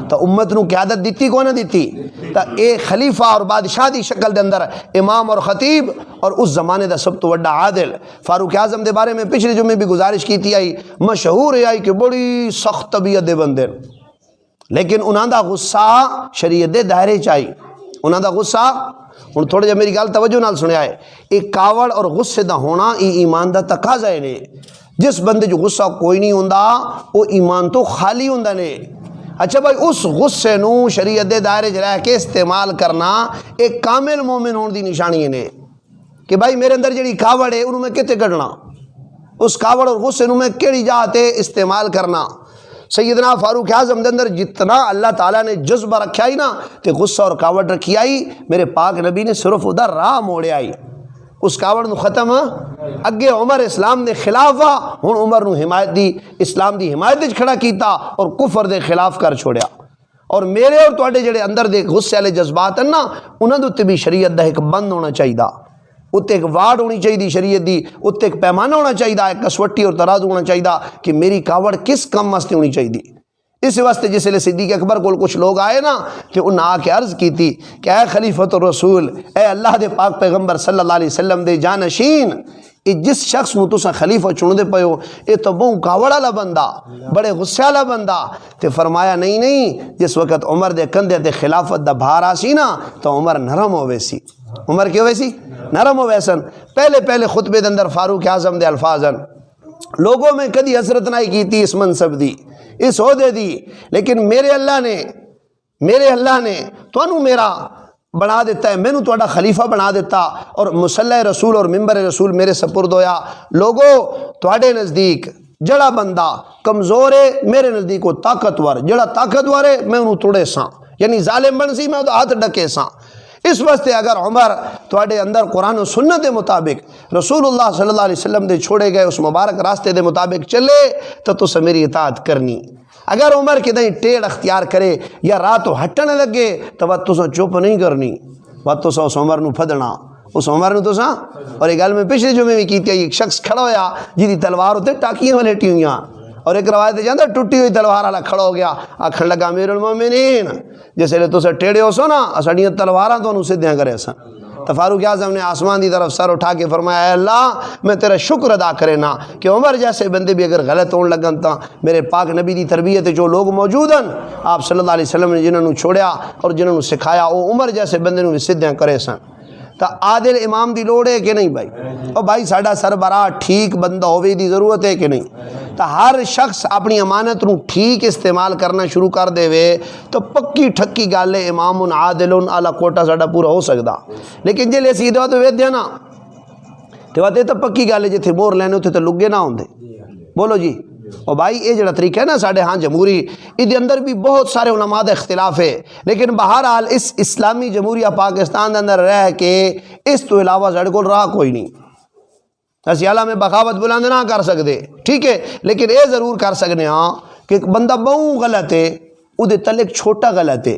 تو امت نو قیادت دیتی کو نہ دیتی، تا ایک خلیفہ اور بادشاہ دی شکل دے اندر امام اور خطیب اور اس زمانے دا سب تو بڑا عادل فاروق اعظم دے بارے میں پچھلے جمعے بھی گزارش کی تھی، آئی مشہور ہے آئی کہ بڑی سخت طبیعت دے بندے، لیکن انہاں دا غصہ شریعت دے دائرے چاہی، انہاں دا غصہ ہن تھوڑا جا میری گل توجہ نال سنیا ہے، ایک کاوڑ اور غصے دا ہونا ایمان دا تقاضا ہے نے۔ جس بندے جو غصہ کوئی نہیں ہوندا وہ ایمان تو خالی ہوندا نے۔ اچھا بھائی اس غصے نو شریعت دے دائرے چ رہ کے استعمال کرنا ایک کامل مومن ہون دی نشانی ہے نے، کہ بھائی میرے اندر جڑی کاوڑ ہے انہوں میں کتے کڈنا، اس کاوڑ اور غصے نو میں کیڑی جاتے استعمال کرنا۔ سیدنا فاروق اعظم دے اندر جتنا اللہ تعالیٰ نے جذبہ رکھا ہی نا تے غصہ اور کاوڑ رکھی آئی، میرے پاک نبی نے صرف ادھر راہ موڑے آئی، اس کاوڑ نو ختم اگے عمر اسلام دے خلاف آ، ہن عمر نو حمایت دی اسلام دی حمایت وچ کھڑا کیتا اور کفر دے خلاف کر چھوڑیا۔ اور میرے اور تواڈے جڑے اندر دے غصے والے جذبات ہیں نا انہاں دے تے بھی شریعت دا ایک بند ہونا چاہیے، اتنے ایک واڑ ہونی چاہیے شریعت دی، اتنے ایک پیمانہ ہونا چاہیے، ایک کسوٹی اور ترازو ہونا چاہیے کہ میری کاوڑ کس کم واسطے ہونی چاہیے۔ اس واسطے جس لئے صدیق اکبر کو کچھ لوگ آئے نا کہ انہاں آ کے عرض کی تھی کہ اے خلیفۃ الرسول، اے اللہ دے پاک پیغمبر صلی اللہ علیہ وسلم دے جانشین، جس شخص نو تساں خلیفہ چن دے پیو یہ تو بہت کاوڑ والا بندہ، بڑے غصے والا بندہ۔ تے فرمایا نہیں، جس وقت عمر دے کندھے تے خلافت دا بھار آسی نا تو عمر نرم ہوئے سی۔ عمر کیوں ویسی نرم ہوئے سن؟ پہلے خطبے دے اندر فاروق اعظم دے الفاظن لوگوں میں کدی حسرت نہیں کی تھی اس منصب دی، اس عہدے دی، لیکن میرے اللہ نے تانوں میرا بنا دیتا ہے، مینوں تہاڈا خلیفہ بنا دیتا اور مصلی رسول اور ممبر رسول میرے سپرد ہویا۔ لوگو تہاڈے نزدیک جڑا بندہ کمزور ہے میرے نزدیک وہ طاقتور، جڑا طاقتور ہے میں انہوں توڑے ساں، یعنی ظالم بن سی میں وہ ہاتھ ڈکے ساں۔ اس واسطے اگر عمر تواڈے اندر قرآن و سنت دے مطابق رسول اللہ صلی اللہ علیہ وسلم دے چھوڑے گئے اس مبارک راستے دے مطابق چلے تو تسا میری اطاعت کرنی۔ اگر عمر کدیں ٹیڑھ اختیار کرے یا راہ تو ہٹنے لگے تو وہ تسا چپ نہیں کرنی، وہ تسا اس عمر نو پھدنا، اس عمر نو تسا۔ اور یہ گل میں پچھلے جمعے بھی کی تھی، ایک شخص کھڑا ہویا جی تلوار ہوتے ٹاکیاں لیٹی ہوئیاں، اور ایک روایت جاندہ ٹوٹی ہوئی تلوار والا کھڑا ہو گیا، آکھن لگا امیر المومنین جس لئے تو ٹیڑے ہو سو نا اساڑیاں تلواراں تو انہوں سدھیاں کرے سن۔ تو فاروق اعظم نے آسمان دی طرف سر اٹھا کے فرمایا اے اللہ میں تیرا شکر ادا کرے نا کہ عمر جیسے بندے بھی اگر غلط ہون لگن تا میرے پاک نبی دی تربیت جو لوگ موجود ہیں آپ صلی اللہ علیہ وسلم نے جنہوں چھوڑیا اور جنہوں سکھایا وہ عمر جیسے بندے نوں سدھیاں کرے سن۔ تا عادل امام دی لوڑ ہے کہ نہیں بھائی؟ اور بھائی ساڈا سربراہ ٹھیک بندہ ہوے دی ضرورت ہے کہ نہیں؟ تا ہر شخص اپنی امانت نو ٹھیک استعمال کرنا شروع کر دے وے تو پکی ٹھکی گل ہے امام عادل اعلی کوٹا ساڈا پورا ہو سکدا، لیکن جے اسی دوا تو ویدیا نا تے تو پکی گل ہے جتھے مور لینے اتنے تو لگے نہ ہوندے۔ بولو جی۔ اور بھائی یہ جڑا طریقہ ہے نا ساڈے ہاں جمہوری ادھے اندر بھی بہت سارے علماء دا اختلاف ہے، لیکن بہرحال اس اسلامی جمہوریہ پاکستان دے اندر رہ کے اس تو علاوہ ساڈے کول راہ کوئی نہیں۔ اسی اعلیٰ میں بغاوت بلند نہ کر سکتے ٹھیک ہے، لیکن یہ ضرور کر سکنے ہاں کہ ایک بندہ بہت غلط ہے وہ تل ایک چھوٹا غلط ہے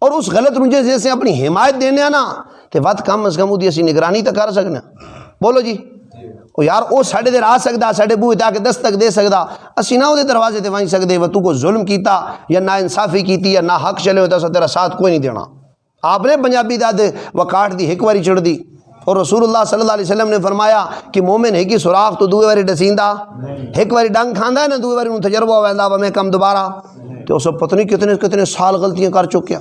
اور اس غلط نجے جیسے اپنی حمایت دینے نا تو وقت کم از کم وہ اسی نگرانی تو کر سکنے۔ بولو جی۔ وہ یار وہ ساڑھے دیر آ سکتا ساڑھے بوئے تاکہ دستک دے سکتا، اسی نہ وہ دروازے تے وہیں سکتے وہ تو کو ظلم کیتا یا نا انصافی کیتی یا نا حق چلے ہوتا تیرا ساتھ کوئی نہیں دینا۔ آپ نے پنجابی داد وکاٹ دی ایک واری چڑھ دی اور رسول اللہ صلی اللہ علیہ وسلم نے فرمایا کہ مومن ہے کی سراغ تو دوے واری ڈسیندہ، ایک واری ڈنگ کھاندہ ہے نا دوے واری تجربہ ہوئے میں کم دوبارہ تو اسے پتہ نہیں کتنے سال غلطیاں کر چکیا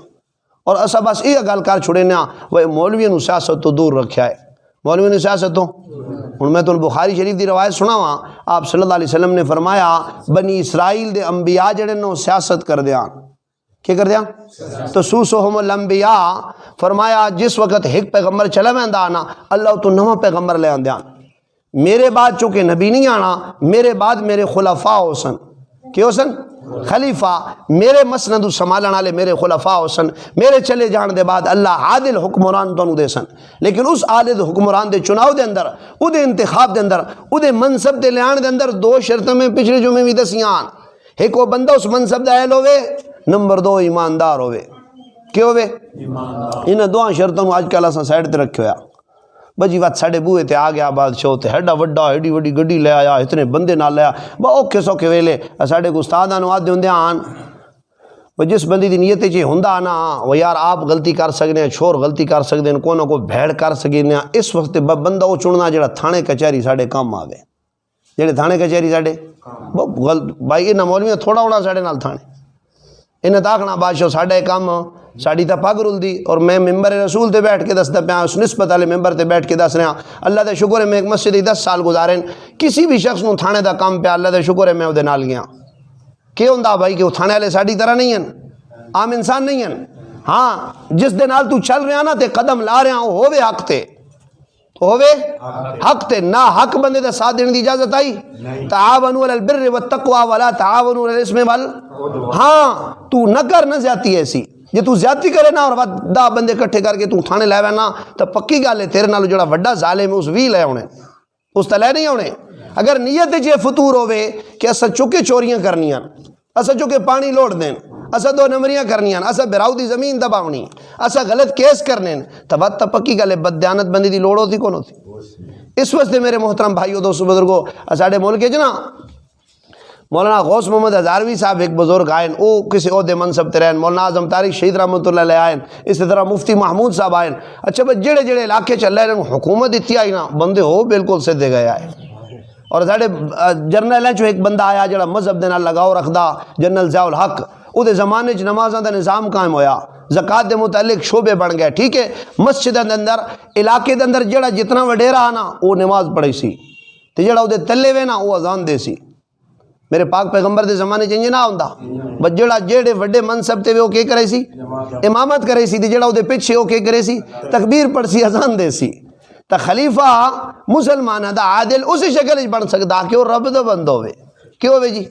اور اسا بس یہ گل کر چھوڑے نا وہ مولوی نو سیاست تو دور رکھا ہے۔ مولوی نے سیاست تو ہوں میں تو بخاری شریف دی روایت سنا وا آپ صلی اللہ علیہ وسلم نے فرمایا بنی اسرائیل دے انبیاء جڑے نو سیاست کر دیاں، کیا کر دیاں؟ تو سوسہم الانبیاء فرمایا جس وقت ایک پیغمبر چلا میں آنا اللہ تو نواں پیغمبر لے آندیاں، میرے بعد چونکہ نبی نہیں آنا میرے بعد میرے خلفاء حسن کیا حسن خلیفہ میرے مسند سنبھالن والے میرے خلفاء حسن میرے چلے جان دے بعد اللہ عادل حکمران تو دے سن، لیکن اس عادل حکمران دے چناؤ دے اندر او دے انتخاب دے اندر او دے منصب تے لیان دے اندر دو شرطیں میں پچھلے جمعے بھی دسیاں، ایک وہ بندہ اس منصب دا اہل ہوئے، نمبر دو ایماندار ہوئے۔ کہ ہوئے انہیں دعا شرطوں آج کل اساں سائڈ تے رکھے ہویا بجی وقت ساڑے بوئے تے آ گیا بادشاہ تے ہیڈا وڈا ایڈی وڈی گڈی لے آیا اتنے بندے نہ لیا اوکھے سوکھے ویلے ساڑے کو استاداں نو آدھے ہوندے آن جس بندی دی نیت چ ہوندا نا وہ یار آپ غلطی کر سکتے ہیں چھوڑ غلطی کر سکتے ہیں کو نہ کو بھیڑ کر سکتے ہیں اس وقت بندہ وہ چننا جڑا تھانے کچہری ساڑے کام آوے جڑے تھانے کچہری ساڑے بھائی انہاں مولویاں تھوڑا ہونا ساڑے نال تھانے انہیں تاکنا بادشاہ ساڑے کام ساڑی تا پگ رل دی اور میں ممبر رسول تے بیٹھ کے دستا پیا اس نسبت والے ممبر تے بیٹھ کے دس رہا اللہ دے شکر ہے میں ایک مسجد 10 سال گزارے کسی بھی شخص نو تھانے دا کام پیا اللہ دے شکر ہے میں وہ دے نال گیا کہ ہوندا بھائی کہ وہ تھانے والے ساڑی طرح نہیں ہیں عام انسان نہیں ہیں ہاں جس دے نال تو چل رہا نا تے قدم لا رہا ہوں ہووے حق تے تو ہووے حق تے نہ حق بندے دا ساتھ دینے دی اجازت آئی تعاونوا علی البر والتقوی ولا تعاونوا علی الاسم ہاں تو نہ کر نہ زیادتی ایسی جے تو زیادتی کرے نا اور دا بندے کٹھے کر کے تو تھانے لے نا تو پکی گل ہے تیرے نال جڑا وڈا ظالم ہے اس وی لے ہونے اس تے لے نہیں ہونے اگر نیت جے فطور ہوے کہ اسا چکے چوریاں کرنیاں اسا چکے پانی لوڑ دین اسا 2 نمبریاں کرنیاں اسا براؤ دی زمین دباونی اسا غلط کیس کرنے تو بات پکی گل ہے بددیانت بندی دی لوڑ ہوتی کون ہوتی اس واسطے میرے محترم بھائیو دوستو بزرگو ساڈے ملک وچ نا مولانا غوث محمد ہزاروی صاحب ایک بزرگ آئیں وہ کسی عہدے منصب تے رہن مولانا اعظم طارق شہید رحمۃ اللہ علیہ آئیں اسی طرح مفتی محمود صاحب آئیں اچھا بس جڑے جڑے علاقے چل رہے ہیں حکومت دیتی آئی نا بندے ہو بالکل سدھے گئے آئے اور ساڑے جرنل ہیں جو ایک بندہ آیا جڑا مذہب دے نال لگاؤ رکھدا جنرل ضیاء الحق او دے زمانے چ نمازاں دا نظام قائم ہویا زکات دے متعلق شعبے بن گئے ٹھیک ہے مسجد دے اندر علاقے دے اندر جڑا جتنا وڈیرا نا وہ نماز پڑھی سی تے جڑا او دے تلے وے نا وہ اذان دے سی میرے پاک پیغمبر دے زمانے چ نہ ہوندا بس جڑا جڑے وڈے منصب تے وہ کی کرے سی امامت کرے سی تے جڑا او دے پیچھے او کی کرے سی تکبیر پڑھ سی اذان دے سی تا خلیفہ مسلمان دا عادل اسی شکل وچ بن سکدا کہ وہ رب دا بندہ ہوے کیوں ہوے جی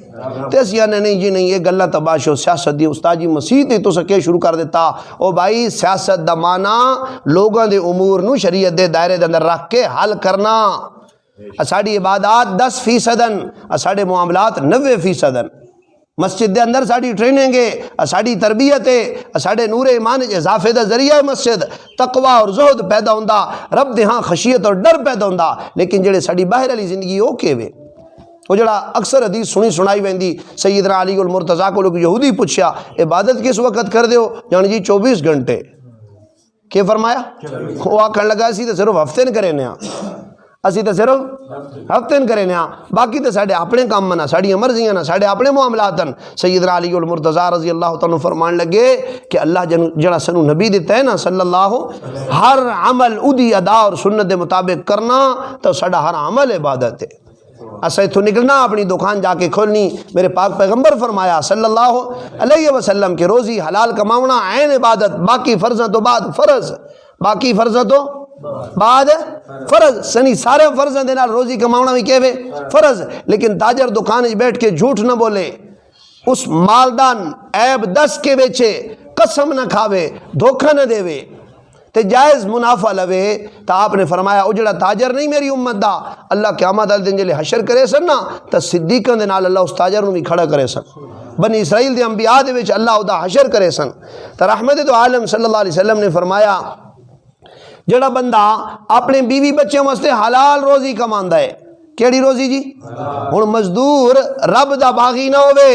تے اسی نے نہیں جی نہیں یہ گلاں تباشو سیاست دی استاد جی مسیح تے تساں کی شروع کر دیتا او بھائی سیاست دا معنی لوگاں دے امور نو شریعت دے دائرے دے اندر رکھ کے حل کرنا ساڑی عبادات 10% ساڑے معاملات 90% مسجد دے اندر ساڑی ٹریننگ ہے ساڑی تربیت ہے ساڑے نور ایمان اضافے دا ذریعہ ہے مسجد تقوی اور زہد پیدا ہوندا رب دے ہاں خشیت اور ڈر پیدا ہوندا لیکن جڑے ساڑی باہر والی زندگی او کیویں وہ جڑا اکثر حدیث سنی سنائی ویندی سیدنا علی المرتضیٰ کو لوگ یہودی پوچھیا عبادت کس وقت کر دیو جان جی 24 گھنٹے کہ فرمایا وہ آکھن لگا اسی تے صرف ہفتے نے کرے نیا اسی تے صرف ہفتے نے کرے نیا باقی تے ساڑے اپنے کام منا ساڑی مرضیاں نا ساڑے اپنے معاملات سیدنا علی المرتضیٰ رضی اللہ تعالیٰ فرمان لگے کہ اللہ جڑا سنو نبی دیتا ہے نا صلی اللہ ہر عمل ادی ادا اور سنت دے مطابق کرنا تو ساڑا ہر عمل عبادت ہے اسے تو نکلنا اپنی دکان جا کے کھولنی میرے پاک پیغمبر فرمایا صلی اللہ علیہ وسلم کہ روزی حلال کماؤنا عین عبادت باقی فرضاں تو بعد فرض باقی فرضاں تو بعد فرض سنی سارے فرضاں دے نال روزی کماؤنا بھی کہوے فرض لیکن تاجر دکان وچ بیٹھ کے جھوٹ نہ بولے اس مالدان عیب 10 کے بیچے قسم نہ کھاوے دھوکہ نہ دے تے جائز منافع لوے تا آپ نے فرمایا او جڑا تاجر نہیں میری امت دا اللہ قیامت والے دن جلے حشر کرے سن نا تا صدیقاں دے نال اللہ اس تاجر نو بھی کھڑا کرے سن بنی اسرائیل دے انبیاء دے وچ اللہ او دا حشر کرے سن تا رحمت تو عالم صلی اللہ علیہ وسلم نے فرمایا جڑا بندہ اپنے بیوی بچوں واسطے حلال روزی کماندا ہے کیڑی روزی جی ہن مزدور رب دا باغی نہ ہوے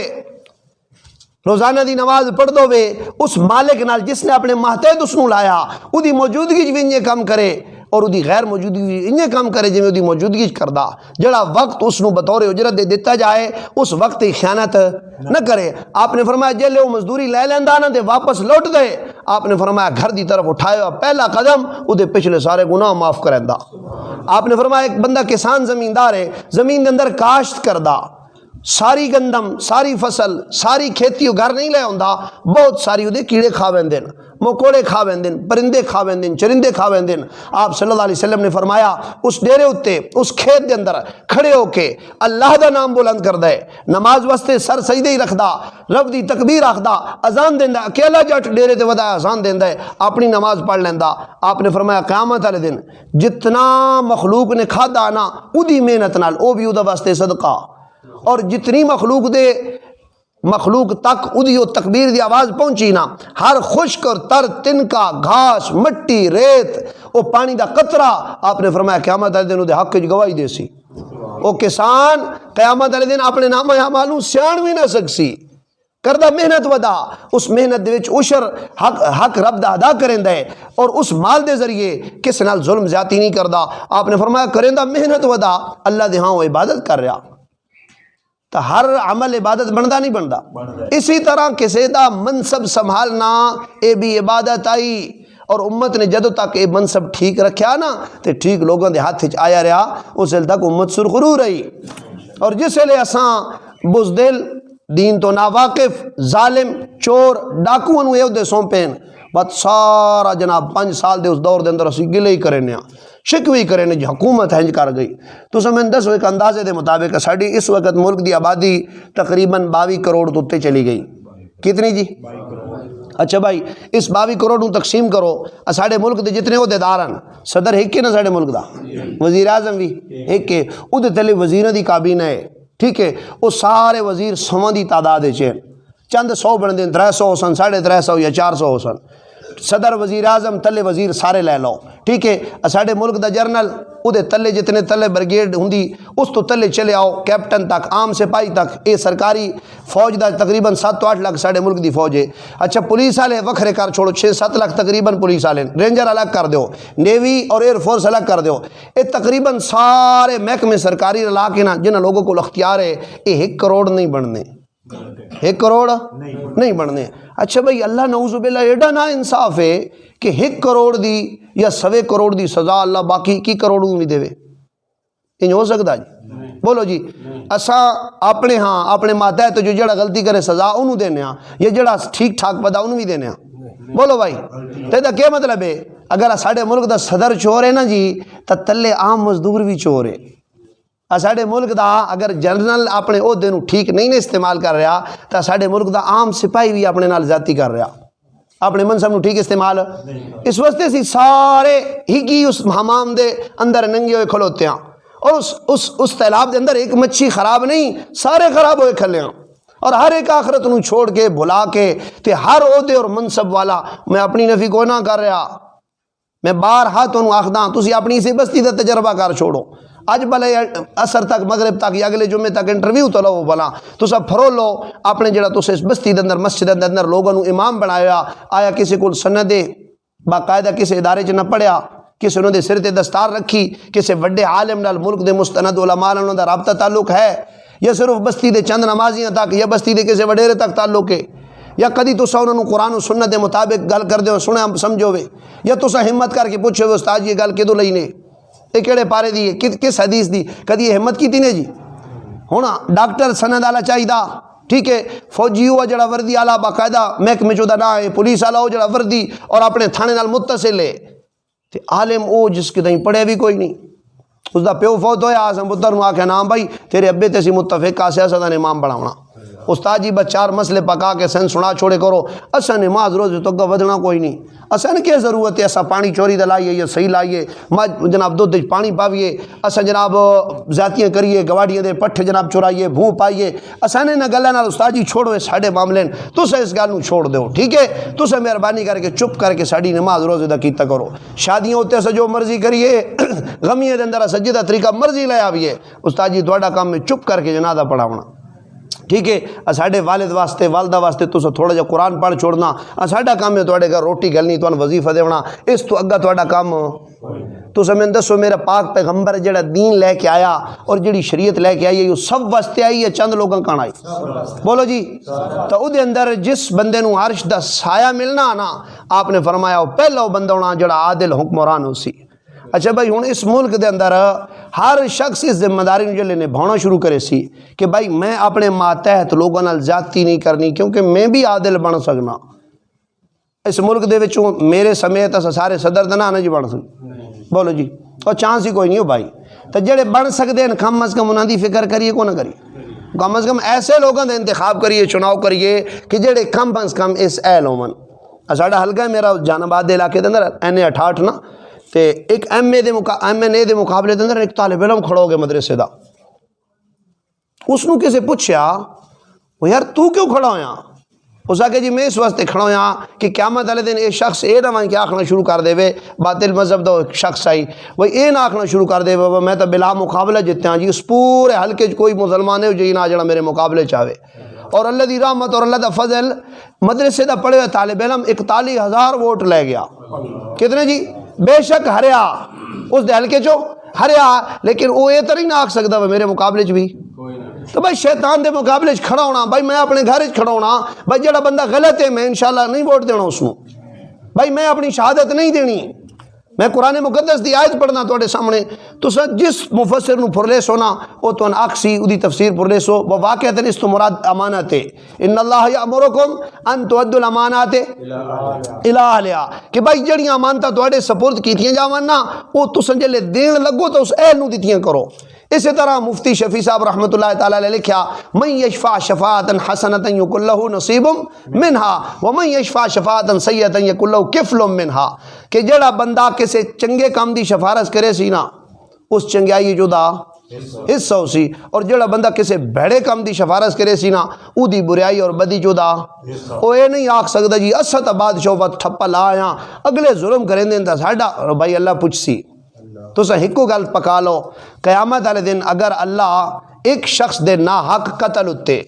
روزانہ دی نماز پڑھ دو وے اس مالک نال جس نے اپنے ماتحت اس نو لایا او دی موجودگی جو انجے کام کرے اور او دی غیر موجودگی انجے کام کرے جو دی موجودگی کردہ جڑا وقت اس نو بطور اجرت دے دیتا جائے اس وقت ہی خیانت نہ کرے آپ نے فرمایا جے لے وہ مزدوری لے لیندہ نہ دے واپس لوٹ دے آپ نے فرمایا گھر دی طرف اٹھایا پہلا قدم او دے پچھلے سارے گناہ معاف کرندہ آپ نے فرمایا ایک بندہ کسان زمیندار ہے زمین دے اندر کاشت کردہ ساری گندم ساری فصل ساری کھیتی گھر نہیں لے ہوندا بہت ساری وہ کیڑے کھا ویندن مکوڑے کھا ویندن پرندے کھا ویندن چرندے کھا ویندن آپ صلی اللہ علیہ وسلم نے فرمایا اس ڈیرے اتے اس کھیت دے اندر کھڑے ہو کے اللہ دا نام بلند کر دے نماز واسطے سر سجدے ہی رکھدا رب دی تکبیر آکھدا اذان دیندا اکیلا جٹ ڈیرے تے ودا اذان دیندا ہے اپنی نماز پڑھ لیندا آپ نے فرمایا قیامت والے دن جتنا مخلوق نے کھادا نا اودی محنت نال او بھی اودے واسطے صدقہ اور جتنی مخلوق دے مخلوق تک ادی تکبیر دی آواز پہنچی نا، ہر خشک اور تر تنکا، گھاس، مٹی، ریت، وہ پانی دا قطرہ آپ نے فرمایا قیامت والے دن حق کی گواہی دے سی۔ وہ کسان قیامت والے دن اپنے نام اعمالوں سیان بھی نہ سکسی، کردہ محنت ودا، اس محنت دے وچ عشر حق رب دا ادا کریندا ہے، اور اس مال دے ذریعے کس نال ظلم زیادتی نہیں کردا۔ آپ نے فرمایا کریندا محنت ودا، اللہ دے ہاں وہ عبادت کر رہا، تو ہر عمل عبادت بندا نہیں بندا۔ اسی طرح کسی دا منصب سنبھالنا اے بھی عبادت آئی، اور امت نے جدو تک یہ منصب ٹھیک رکھیا نا تے ٹھیک لوگوں دے ہاتھ آیا رہا، اس ویلے تک امت سرخرو رہی۔ اور جس ویلے اساں بزدل، دین تو ناواقف، ظالم، چور، ڈاکو نو یہ دے سونپین، بات سارا جناب 5 سال دے اس دور دے اندر اسی گلے ہی کرنے ہیں، شکوی کرنے جی حکومت ہنج کر گئی۔ تو سمیں 10 ایک اندازے دے مطابق ساڑی اس وقت ملک دی آبادی تقریباً 22 کروڑ توتے چلی گئی۔ کتنی جی؟ اچھا بھائی، اس 22 کروڑ نو تقسیم کرو، ساڑے ملک دے جتنے عہدیدار ہیں، صدر ایک کے نا ساڑے ملک دا، وزیر اعظم بھی ایک کے، ادھے تلے وزیروں دی کابینہ ہے، ٹھیک ہے، وہ سارے وزیر 100 دی تعداد ہے، چند 100 بن دیں، 300 ہوسن، 350 یا 400 ہوسن، صدر وزیر اعظم تلے وزیر سارے لے لو، ٹھیک ہے۔ ساڑے ملک دا جرنل ادھے تلے جتنے تلے برگیڈ ہوندی اس تو تلے چلے آؤ، کیپٹن تک، عام سپاہی تک، اے سرکاری فوج دا تقریباً 7 تو 8 لاکھ ساڑے ملک دی فوج ہے۔ اچھا پولیس والے وکھرے کر چھوڑو، 6-7 لاکھ تقریباً پولیس والے، رینجر الگ کر دیو، نیوی اور ایئر فورس الگ کر دیو، اے تقریباً سارے محکمے سرکاری رلا کے نا جنہ لوگوں کو اختیار ہے، اے 1 کروڑ نہیں بننے، 1 کروڑ نہیں بننے۔ اچھا بھئی اللہ نعوذ باللہ ایڈا نا انصاف ہے کہ 1 کروڑ دی یا 1.25 کروڑ دی سزا اللہ باقی کی کروڑوں بھی دے وے، انج ہو سکتا جی؟ بولو جی، اساں اپنے ہاں اپنے ماتحت جو جڑا غلطی کرے سزا انہوں دینے ہاں، یا جڑا ٹھیک ٹھاک پدا انہوں بھی دینے ہاں، بولو بھائی، تے دا کیا مطلب ہے؟ اگر ساڑے ملک دا صدر چور ہے نا جی، تا تلے عام مزدور بھی چور ہے۔ ساڑے ملک دا اگر جنرل اپنے عہدے نو ٹھیک نہیں نے استعمال کر رہا، تا ساڑے ملک دا عام سپاہی بھی اپنے نال زیادتی کر رہا، اپنے منصب نو ٹھیک استعمال۔ اس واسطے سی سارے ہی اس حمام دے اندر ننگے ہوئے کھلوتے ہیں، اور اس تیلاب دے اندر ایک مچھی خراب نہیں، سارے خراب ہوئے کھلے ہیں، اور ہر ایک آخرت نو چھوڑ کے بھلا کے تے ہر عہدے اور منصب والا، میں اپنی نفی کو نہ کر رہا، میں بارہا تو آخداں تسی اپنی سے بستی دا تجربہ کر چھوڑو، اج بھلے اثر تک مغرب تک یا اگلے جمعے تک انٹرویو تو لو بلا تو سب پھرو لو اپنے جڑا تو اس بستی دے اندر مسجد دے اندر لوگوں نو امام بنایا، آیا کسی کو سند باقاعدہ کسی ادارے چ نہ پڑھیا، کسی انہوں دے سر تے دستار رکھی، کسی وڈے عالم نال ملک دے مستند علماء انہوں دا رابطہ تعلق ہے، یا صرف بستی دے چند نمازیاں تک یا بستی دے کسی وڈیرے تک تعلق ہے، یا کدی تسا انہوں قرآن و سنت دے مطابق گل کر دیو سنے سمجھو وے، یا تسا ہمت کر کے پوچھو استاد یہ گل کدو لئی نے، یہ کیڑے پارے دی ہے، کس حدیث دی، کدی یہ ہمت کی نے جی؟ ہونا ڈاکٹر سند والا چاہیدا، ٹھیک ہے، فوجی ہوا جڑا وردی والا باقاعدہ محکمے چودہ نہ ہے، پولیس والا ہو جڑا وردی اور اپنے تھانے نال متصل ہے، تے عالم او جس کے تائیں پڑھے بھی کوئی نہیں، اس دا پیو فوت ہویا، آسم پتر نو آکھیا نام بھائی تیرے ابے تے سی متفق کا سیاست نے امام بناونا، استاد جی بس 4 مسئلے پکا کے سن سنا چھوڑے کرو، اسا نماز روز تو ودنا کوئی نہیں، اسا نے کیا ضرورت ہے اسا پانی چوری دے لائیے یا صحیح لائیے، جناب دودھ پانی پاویے، اسا جناب زیادتیاں کریے، گواڑیاں دے پٹھ جناب چورائیے، بھوں پائیے، اسا نے نہ گلاں نال استاد جی چھوڑو ساڈے معاملے تسا اس گل نو چھوڑ دیو، ٹھیک ہے، تسا مہربانی کر کے چپ کر کے ساڈی نماز روزے دا کیتا کرو، شادیاں ہوتے اسا جو مرضی کریے، غمیے دے اندر سجدہ طریقہ مرضی لے آویے، استاد جی تہاڈا کام ہے چپ کر کے جنازہ پڑھاونا، ٹھیک ہے، ساڈے والد واسطے والدہ واسطے تسا تھوڑا جا قرآن پڑھ چھوڑنا، ساڈا کام ہے تواڈے گھر روٹی گلنی، تانوں وظیفہ دیونا، اس تو اگا تواڈا کام تسا میں دسو میرا پاک پیغمبر جڑا دین لے کے آیا اور جڑی شریعت لے کے آئی ہے وہ سب واسطے آئی ہے چند لوگاں کان آئی، بولو جی، تو او دے اندر جس بندے نو عرش دا سایہ ملنا نا، آپ نے فرمایا وہ پہلا وہ بندہ ہونا جڑا عادل حکمران ہو سی۔ اچھا بھائی ہوں اس ملک دے اندر ہر شخص اس ذمہ داری جو نبھانا شروع کرے سی کہ بھائی میں اپنے ماتحت لوگوں نال زیادتی نہیں کرنی کیونکہ میں بھی عادل بن سکنا، اس ملک دے وچوں میرے سمیت اسا سارے صدر دنا نہ جی بن سکتے، بولو جی، اور چانس ہی کوئی نہیں ہو بھائی، تو جڑے بن سکتے ہیں کم از کم انہاں دی فکر کریے کو نہ کریے، کم از کم ایسے لوگوں دے انتخاب کریے، چناؤ کریے کہ جڑے کم از کم اس اہل ہون۔ ساڈا حلقہ ہے میرا جان آباد دے علاقے دے اندر N68 نا، تے ایک ایم این اے دے مقابلے دے اندر ایک طالب علم کھڑو گے مدرسے دا، اس نو کسے پوچھیا وہ یار تو کیوں کھڑا ہویا؟ اس آگے جی میں اس واسطے کھڑا ہویا کہ قیامت والے دن یہ شخص یہ نہ کہ آخنا شروع کر دے وے باطل مذہب دا شخص آئی وہ یہ نہ آخنا شروع کر دے بابا میں تو بلا مقابلہ جتنا جی اس پورے حلقے کوئی مسلمان ہے جی نہ جڑا میرے مقابلے چاہے. اور اللہ دی رحمت اور اللہ دا فضل مدرسے دا پڑھے ہوئے طالب علم 41,000 ووٹ لے گیا. کتنے جی؟ بے شک ہریا اس دے حلقے چو ہریا، لیکن وہ یہ تو نہیں نہ آکھ سکتا میرے مقابلے چ بھی. تو بھائی شیطان دے مقابلے چ کھڑا ہونا، بھائی میں اپنے گھر چ کھڑا ہونا، بھائی جڑا بندہ غلط ہے میں انشاءاللہ نہیں ووٹ دینا اس کو، بھائی میں اپنی شہادت نہیں دینی. میں قرآن مقدس دی آیت پڑھنا تواڈے سامنے، تو جس مفسر نو پھرلے سونا وہ تو آکسی اودی تفسیر پھرلے سو وہ واقعتاً اس تو مراد امانت ہے. ان اللہ یامرکم ان تؤدوا الامانات الی اہلھا، کہ بھائی جڑیاں امانتاں تواڈے سپرد کیتیاں جاون نا وہ تساں جلے دین لگو تو اس اہل نو دتیاں کرو. اسی طرح مفتی شفیع صاحب رحمۃ اللہ تعالی علیہ لکھیا من یشفع شفاعۃ حسنۃ یکن لہ نصیب منها ومن یشفع شفاعۃ سیئۃ یکن لہ کفل منها، کہ جڑا بندہ کسی چنگے کام دی سفارش کرے سی نا اس چنگیائی جو دا حصہ ہو سی، اور جڑا بندہ کسی بھڑے کام دی سفارش کرے سی نا او دی بریائی اور بدی جو دا او اے نہیں آکھ سکتا جی اسا تا بادشاہ وقت ٹھپا لا آیا اگلے ظلم کریں دیں تا ساڈا بھائی اللہ پوچھ سی. تو سا ہکو گل پکا لو، قیامت والے دن اگر اللہ ایک شخص دے نا حق قتل اتے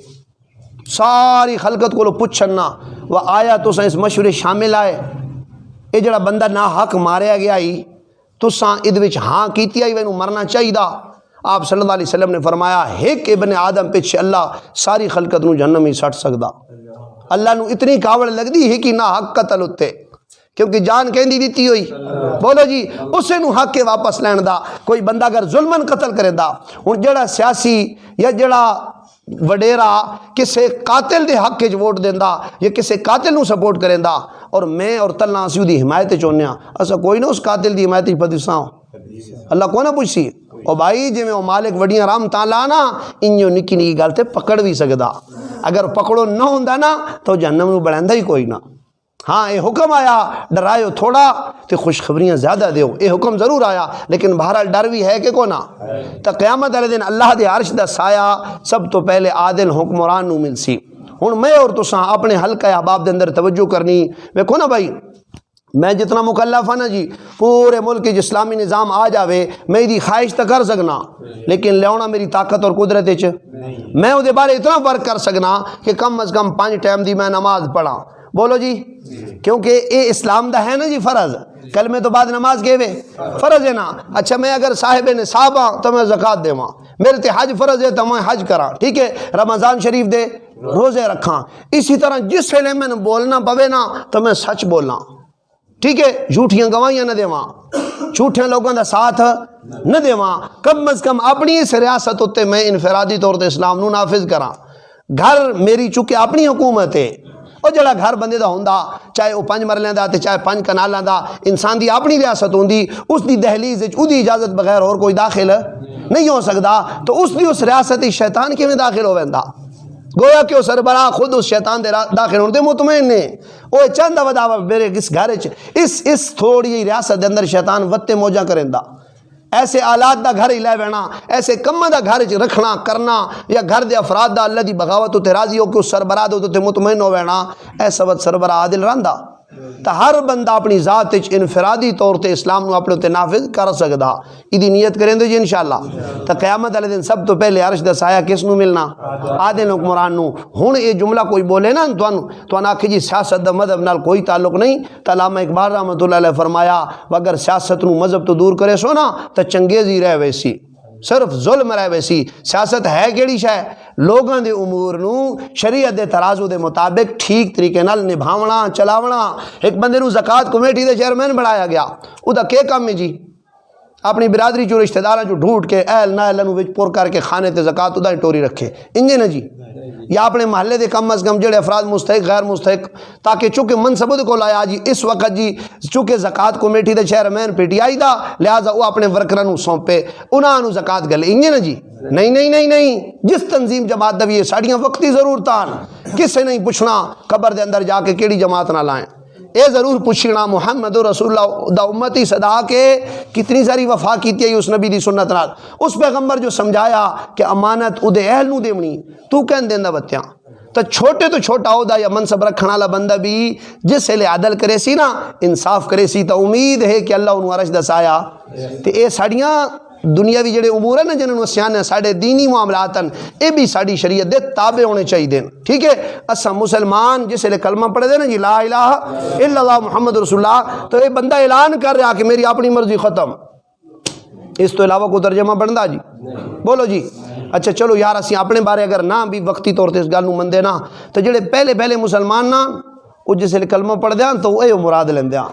ساری خلقت کو پوچھنا وہ آیا تو سا اس مشورے شامل آئے یہ جڑا بندہ نا حق ماریا گیا ہی تو سا ادھ ہاں کیتی آئی وینو مرنا چاہیے دا. آپ صلی اللہ علیہ وسلم نے فرمایا ایک ابن آدم پیچھے اللہ ساری خلقت نو جہنم ہی سٹ سکدا. اللہ نو اتنی کاوڑ لگ دی ہے کہ نا حق قتل اتے کیونکہ جان کہندی دیتی ہوئی. بولو جی اسے نو حق کے واپس لین دا. کوئی بندہ اگر ظلمن قتل کرے دا ہن جڑا سیاسی یا جڑا وڈیرا کسے قاتل دے حق کے ووٹ دیندا یا کسے قاتل نو سپورٹ کریندا اور میں اور تلنا اسی دی حمایت چونیا اسا کوئی نہ اس قاتل دی حمایت پدساں اللہ کو نہ پوچھی. او بھائی جی میں او مالک وڈیاں رام تاں لانا انجو نکی نکی گل تے پکڑ بھی سکدا، اگر پکڑو نہ ہوندا نا تو جہنم نو بڑھیندا ہی کوئی نہ. ہاں یہ حکم آیا ڈرائیو تھوڑا تو خوشخبریاں زیادہ دیو، یہ حکم ضرور آیا لیکن بہرحال ڈر بھی ہے کہ کونا. تو قیامت والے دن اللہ دے عرش دا سایہ سب تو پہلے عادل حکمران نو مل سی. ہن میں اور تساں اپنے حلقہ احباب دے اندر توجہ کرنی. ویکھو نا بھائی میں جتنا مکلف ہاں نا جی پورے ملک اسلامی نظام آ جاوے میں دی خواہش تو کر سکنا لیکن لیاؤنا میری طاقت اور قدرت چ میں وہ بارے اتنا فرق کر سکنا کہ کم از کم 5 ٹائم دی میں نماز پڑھا. بولو جی کیونکہ اے اسلام دا ہے نا جی فرض، کلمے تو بعد نماز گئے فرض ہے نا. اچھا میں اگر صاحب نصاب ہاں تو میں زکوٰۃ دے ماں، میرے تے حج فرض ہے تو میں حج کراں، ٹھیک ہے رمضان شریف دے روزے رکھاں. اسی طرح جس ویلے میں بولنا پوے نا تو میں سچ بولنا، ٹھیک ہے جھوٹیاں گواہیاں نہ دیواں، جھوٹے لوگوں دا ساتھ نہ دیواں. کم از کم اپنی اس ریاست اتنے میں انفرادی طور تے اسلام نو نافذ کراں. گھر میری چونکہ اپنی حکومت ہے اور جڑا گھر بندے دا ہوندا چاہے وہ 5 مرلیاں دا تے چاہے 5 کنالاں دا انسان دی اپنی ریاست ہوندی اس دی دہلیز وچ اودی اجازت بغیر اور کوئی داخل نہیں ہو سکدا. تو اس دی اس ریاست شیطان کیویں داخل ہو ویندا؟ گویا کہ وہ سربراہ خود اس شیطان دے داخل ہوندے مطمئن نے وہ چاہندا ودا میرے اس گھر اس تھوڑی ریاست دے اندر شیطان وتے موجاں کریندا. ایسے آلات دا گھر ہی لے وینا، ایسے کماں دا گھر رکھنا کرنا یا گھر دے افراد دا اللہ دی بغاوت تے راضی ہو کہ اس سربراہ دے مطمئن ہو وینا ایسا وقت سربراہ عادل رہندا. تو ہر بندہ اپنی ذات انفرادی طور تے اسلام نو اپنے تے نافذ کر سکدا. ایدی نیت کریں دے جی انشاءاللہ. تو قیامت والے دن سب تو پہلے عرش دا سایہ کس نو ملنا؟ عادل حکمران نو. ہن یہ جملہ کوئی بولے نا تو آکھے جی سیاست دا مذہب نال کوئی تعلق نہیں. تو علامہ اقبال رحمۃ اللہ علیہ فرمایا اگر سیاست نو مذہب تو دور کرے سو نا تو چنگیزی رہ ویسی صرف ظلم رہ ویسی. سیاست ہے کیڑی شے؟ لوگاں دے امور نو شریعت دے ترازو دے مطابق ٹھیک طریقے نال نبھاونا چلاونا. ایک بندے نو زکوٰۃ کمیٹی دے چیئرمین بنایا گیا، او دا کیا کام ہے جی؟ اپنی برادری چو رشتہ داراں چو ڈھونڈ کے اہل نہ اہل نو وچ پور کر کے کھانے تے زکوٰۃ ادا ٹوری رکھے انجے نا جی. یا اپنے محلے دے کم از کم جڑے افراد مستحق غیر مستحق تاکہ چونکہ منصب دے کول آیا جی اس وقت جی چونکہ زکوٰۃ کمیٹی دے چیئرمین پی ٹی آئی دا لہٰذا وہ اپنے ورکراں نو سونپے انہاں نو زکوٰۃ گلے انجے نا جی. نہیں نہیں نہیں نہیں، جس تنظیم جماعت دا بھی یہ ساڑیاں وقتی ضرورتاں کسے نہیں پوچھنا قبر دے اندر جا کے کیڑی جماعت نہ لائیں. اے ضرور پوچھنا محمد رسول اللہ دا امتی صدا کے کتنی ساری وفا کیتی ہے اس نبی دی سنت نال. اس پیغمبر جو سمجھایا کہ امانت اودے اہل نو دیونی تو کہن دیندا بتیاں تو چھوٹا عہدہ یا منصب رکھنے والا بندہ بھی جس لے عدل کرے سی نا انصاف کرے سی تو امید ہے کہ اللہ انہوں عرش دسایا تو اے ساڑیاں دنیاوی جڑے امور ہیں نا جنہوں سیانے ساڑے دینی معاملات ہیں اے بھی ساڑی شریعت دے تابع ہونے چاہیے دیں ٹھیک ہے اسا مسلمان جس لے کلمہ پڑھ دے نا جی لا الہ الا اللہ محمد رسول اللہ تو اے بندہ اعلان کر رہا کہ میری اپنی مرضی ختم اس تو علاوہ کو ترجمہ بندا جی بولو جی اچھا چلو یار اسی اپنے بارے اگر نہ بھی وقتی طور تے اس گل نوں مندے نا تو جڑے پہلے مسلمان نا وہ جس لے کلمہ پڑھ دیاں تو اے مراد لیندیاں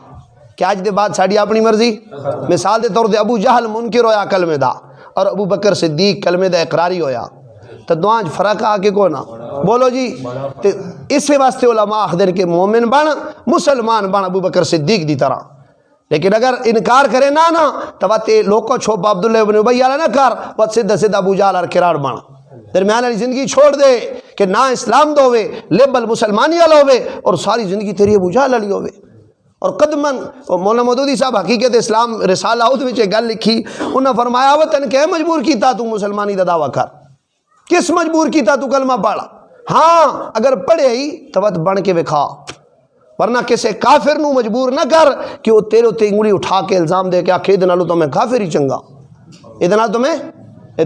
کہ آج دے بعد ساڑی اپنی مرضی مثال دے طور تے ابو جہل منکر ہویا کلمے دا اور ابو بکر صدیق کلمے دا اقراری ہویا تو دوانج فرق آ کے کو نا بولو جی تے اس واسطے علماء آخدر کہ مومن بن مسلمان بن ابو بکر صدیق دی طرح لیکن اگر انکار کرے نا تو تے لوکو چھوپا عبداللہ ابن ابی والا نہ کر وہ سیدھا ابو جہل اور کراڑ بن درمیان والی زندگی چھوڑ دے کہ نہ اسلام دو ہوئے لیبل مسلمانی والا ہوئے اور ساری زندگی تیری ابو جہل والی ہوئے اور قدمن مولانا مودودی صاحب حقیقت اسلام رسالہ اس وچ گل لکھی انہاں فرمایا وطن کہ مجبور کیتا تو مسلمانی دا دعویٰ کر کس مجبور کیتا تو کلمہ پڑھا ہاں اگر پڑھے ہی تو وقت بن کے وکھا ورنہ کسے کافر نو مجبور نہ کر کہ وہ تیرے تے انگلی اٹھا کے الزام دے کہ آخ یہ نالو تو میں کافر ہی چنگا یہ تو میں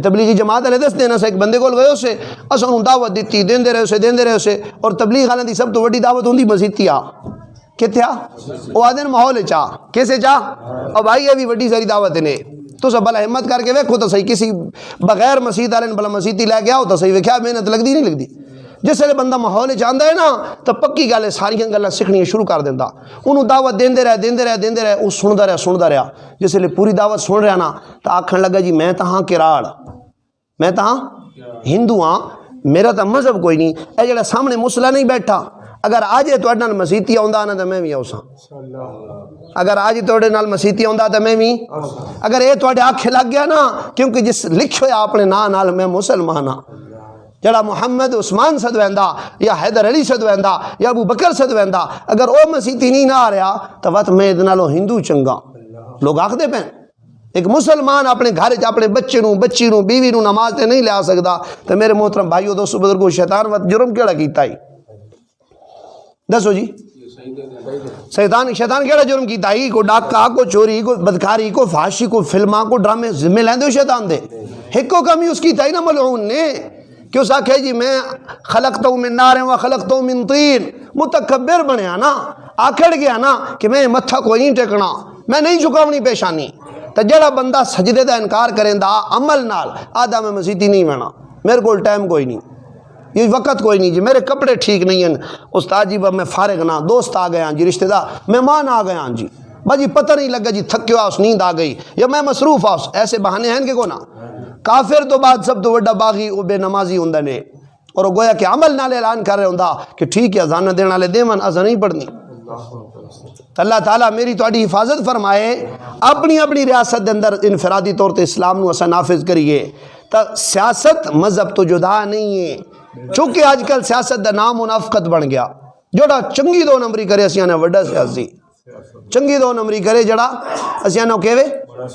تبلیغی جماعت والے دس دینا سے ایک بندے کول گئے اسے اساں انہوں دعوت دیتی دیندے رہے اسے اور تبلیغ والے دی سب تو وڈی دعوت ہوندی مسجد تی آ کتے آ وہ آدھے ماحول چاہ کیسے چاہ اب آئی ہے بھی وڈی ساری دعوت نے تو سب بلا ہمت کر کے ویکھو تو صحیح کسی بغیر مسجد والے بلا مسجد لے کے آؤ تو صحیح ویکھیا محنت لگتی نہیں لگتی جس ویلے بندہ ماحول چاہتا ہے نا تو پکی گل ہے ساریاں گلاں سیکھنیاں شروع کر دینا انہوں دعوت دیندے رہے وہ سنتا رہا جس ویلے پوری دعوت سن رہا نا تو آکھن لگا جی میں تہاں کراڑ میں تہاں ہندو ہاں میرا تو مذہب کوئی نہیں اے جڑا سامنے مسلا نہیں بیٹھا اگر آج تواڈے نال مسیتی آوندا نا تو میں بھی آؤساں اگر آج تواڈے نال مسیتی آوندا تو میں بھی اگر یہ تواڈے آنکھیں لگ گیا نا کیونکہ جس لکھو ہے اپنے نال میں مسلمان ہاں جڑا محمد عثمان صدویندا یا حیدر علی صدویندا یا ابو بکر صدویندا اگر وہ مسیتی نہیں نہ آ رہا تو وقت میں ادنالو ہندو چنگا لوگ آکھدے پین ایک مسلمان اپنے گھر اپنے بچے نو بچی نو بیوی نو نماز تے نہیں لیا سکتا تو میرے محترم بھائیو دوستو بزرگو شیطان وقت جرم کیڑا کیتا ہی دسو جی شیطان کیڑا جرم کیتا ہی کو ڈاکہ کو چوری کو بدکاری کو فحاشی کو فلماں کو ڈرامے ذمہ لیندے ہو شیطان دے ہکو کمی اس کیتا ہی نا ملعون نے کہ اس آکھے جی میں خلقتو من نار و خلقتو من طین متکبر بنیا نا آکھڑ گیا نا کہ میں متھا کوئی نہیں ٹکنا میں نہیں جھکاونی پیشانی تو جڑا بندہ سجدے دا انکار کریں دا عمل نال آدھا میں مسیتی نہیں بنا میرے کو ٹائم کوئی نہیں یہ وقت کوئی نہیں جی میرے کپڑے ٹھیک نہیں ہیں استاد جی میں فارغ نہ دوست آ گیا جی رشتہ دار مہمان آ گیا جی باجی پتہ نہیں لگا جی تھکے ہوا اس نیند آ گئی یا میں مصروف آس ایسے بہانے ہیں کہ کو نا کافر تو بعد سب تو وڈا باغی وہ بے نمازی ہوندہ نے اور وہ گویا کہ عمل نالے اعلان کر رہے ہوندہ کہ ٹھیک ہے اذان دینے والے دیون ازا نہیں پڑھنی اللہ تعالیٰ میری تواڈی حفاظت فرمائے اپنی ریاست دے اندر انفرادی طور تے اسلام نو اسا نافذ کریے تا سیاست مذہب تو جدا نہیں ہے چونکہ آج کل سیاست دا نام منافقت بن گیا جوڑا چنگی 2 نمبری کرے اسیاں وڈا سیاسی چنگی 2 نمبری کرے جڑا اسیاں کہوے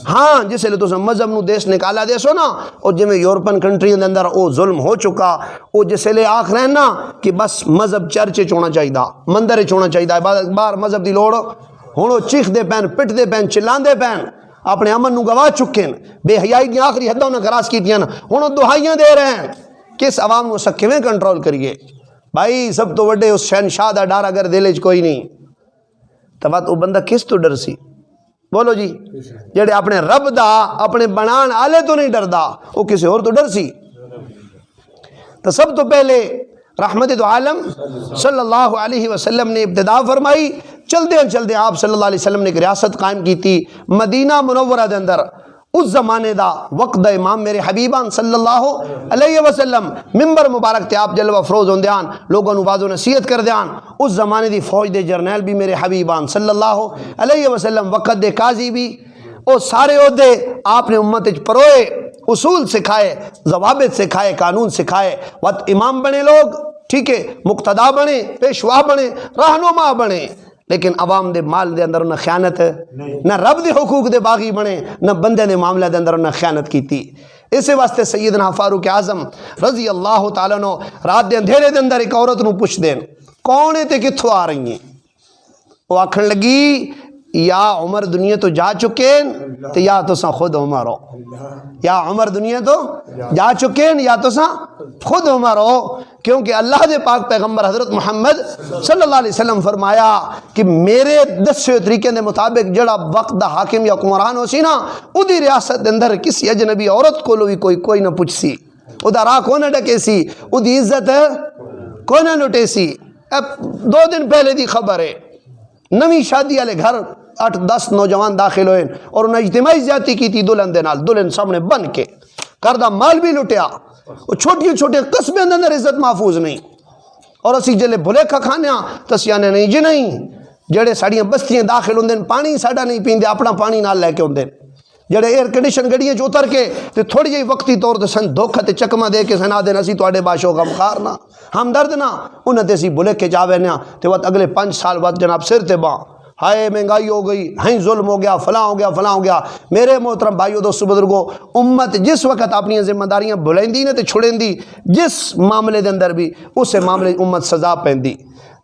ہاں جس لئے تو مذہب نو دیش نکالا دیسو نا اور جی میں یورپن کنٹری دے اندر او ظلم ہو چکا او جس لئے آخ رہے ہیں نا کہ بس مذہب چرچے چونا چاہیے مندر چونا چاہیے بار مذہب دی لوڑ ہونو چیخ دے پین پٹ دے پین چلان دے پین اپنے امن نو گواہ چکے بے حیائی دی آخری حدوں نے کراس کی دیا نا ہونو دہائیاں دے رہے ہیں کس عوام نو سکھے میں کنٹرول کریے بھائی سب تو وڈے اس شہنشاہ دا ڈار اگر دلج کوئی نہیں تو بات وہ بندہ کس تو ڈر سی بولو جی جڑے اپنے رب دا اپنے بنان آلے تو نہیں ڈر دا وہ کسی اور تو ڈر سی تو سب تو پہلے رحمت دو عالم صلی اللہ علیہ وسلم نے ابتدا فرمائی چلتے آپ صلی اللہ علیہ وسلم نے ایک ریاست قائم کی تھی مدینہ منورہ دے اندر اس زمانے دا وقت دا امام میرے حبیبان صلی اللہ علیہ وسلم ممبر مبارک تے آپ جلوہ فروز ہوں دیان لوگوں نواز و نصیحت کر دیان اس زمانے دی فوج دے جرنیل بھی میرے حبیبان صلی اللہ علیہ وسلم وقت دے قاضی بھی او سارے عہدے آپ نے امت پروئے اصول سکھائے ضوابط سکھائے قانون سکھائے وقت امام بنے لوگ ٹھیک ہے مقتدا بنے پیشوا بنے رہنما بنے لیکن عوام دے مال دے اندر انہیں خیانت نہ رب دے حقوق دے باغی بنے نہ بندے دے معاملے دے اندر انہیں خیانت کی تھی اسی واسطے سیدنا فاروق اعظم رضی اللہ تعالیٰ عنہ رات دے اندھیرے دے اندر ایک عورت نو پوچھ دین کون ہے تے کتھوں آ رہی ہیں؟ وہ آکھن لگی یا عمر دنیا تو جا چکے تے یا تساں خود عمر ہو، یا عمر دنیا تو جا چکے یا تساں خود عمر ہو، کیونکہ اللہ دے پاک پیغمبر حضرت محمد صلی اللہ علیہ وسلم فرمایا کہ میرے دسے طریقے دے مطابق جڑا وقت دا حاکم یا حکمران ہو سی نا اودی ریاست دے اندر کسی اجنبی عورت کو بھی کوئی نہ پوچھ سی، ادا راہ کو نہ ڈکے سی، اودی عزت کو نہ لٹے سی۔ اب 2 دن پہلے دی خبر ہے، نویں شادی والے گھر 8-10 نوجوان داخل ہوئے اور انہیں اجتماعی زیادتی کی تھی دلہن دے نال، دلہن سامنے بن کے کردہ مال بھی لٹیا، چھوٹی چھوٹے قصبے اندر عزت محفوظ نہیں، اور اسی جلے بھلے کھانے تسیانے نہیں جی نہیں، جڑے ساڑیاں بستیاں داخل ہوندے پانی ساڑا نہیں پیندے اپنا پانی نال لے کے ہوندے، جڑے ایئر کنڈیشن گڑیاں جو اتر کے تے تھوڑی جی وقتی طور تے سن دھوکھا تے چکما دے کے سنا دینا سی تواڈے باشو غمخار نہ ہمدرد نہ انہاں تے سی بھلے کے جاوے نہ تے وقت اگلے 5 سال بعد جناب سر تے باں ہائے مہنگائی ہو گئی، ہائیں ظلم ہو گیا، فلاں ہو گیا، فلاں ہو گیا۔ میرے محترم بھائیو دوستو بزرگو، امت جس وقت اپنی ذمہ داریاں بھلیندی نے تے چھڑیندی جس معاملے دے اندر بھی اس معاملے امت سزا پیندی۔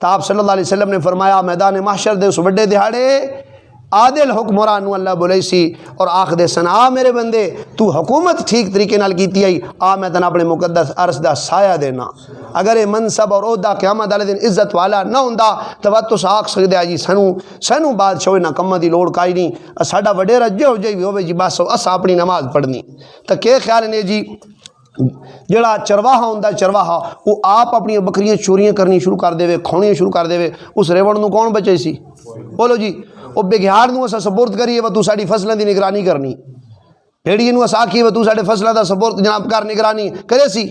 تو آپ صلی اللہ علیہ وسلم نے فرمایا میدان محشر دے اس بڑے دہاڑے عادل حکمران نو اللہ بولی سی اور آخ دے سن آ میرے بندے تو حکومت ٹھیک طریقے نال کیتی آئی، آ میں تن اپنے مقدس عرش دا سایہ دینا، اگر یہ منصب اور عہدہ قیامت والے دن عزت والا نہ ہوندا تو وقت تو آخ سکدے آ جی سنو بادشاہ نہ کماں دی لوڑ کائی نہیں، ساڈا وڈیرا جو جی بھی ہوے جی بس اساں اپنی نماز پڑھنی۔ تو کہ خیال نے جی جڑا چرواہا ہوندا چرواہا وہ آپ اپنی بکریاں چوریاں کرنی شروع کر دے کھونیاں شروع کر دے، اس ریوڑ نو کون بچے سی؟ بولو جی، وہ بگیار نو اسا سپورٹ کریے وہ تو ساڑی فصلیں دی نگرانی کرنی، بھیڑی نو اسا آکھیے وہ تو ساڑے فصلیں دا سپورٹ جناب کر نگرانی کرے سی۔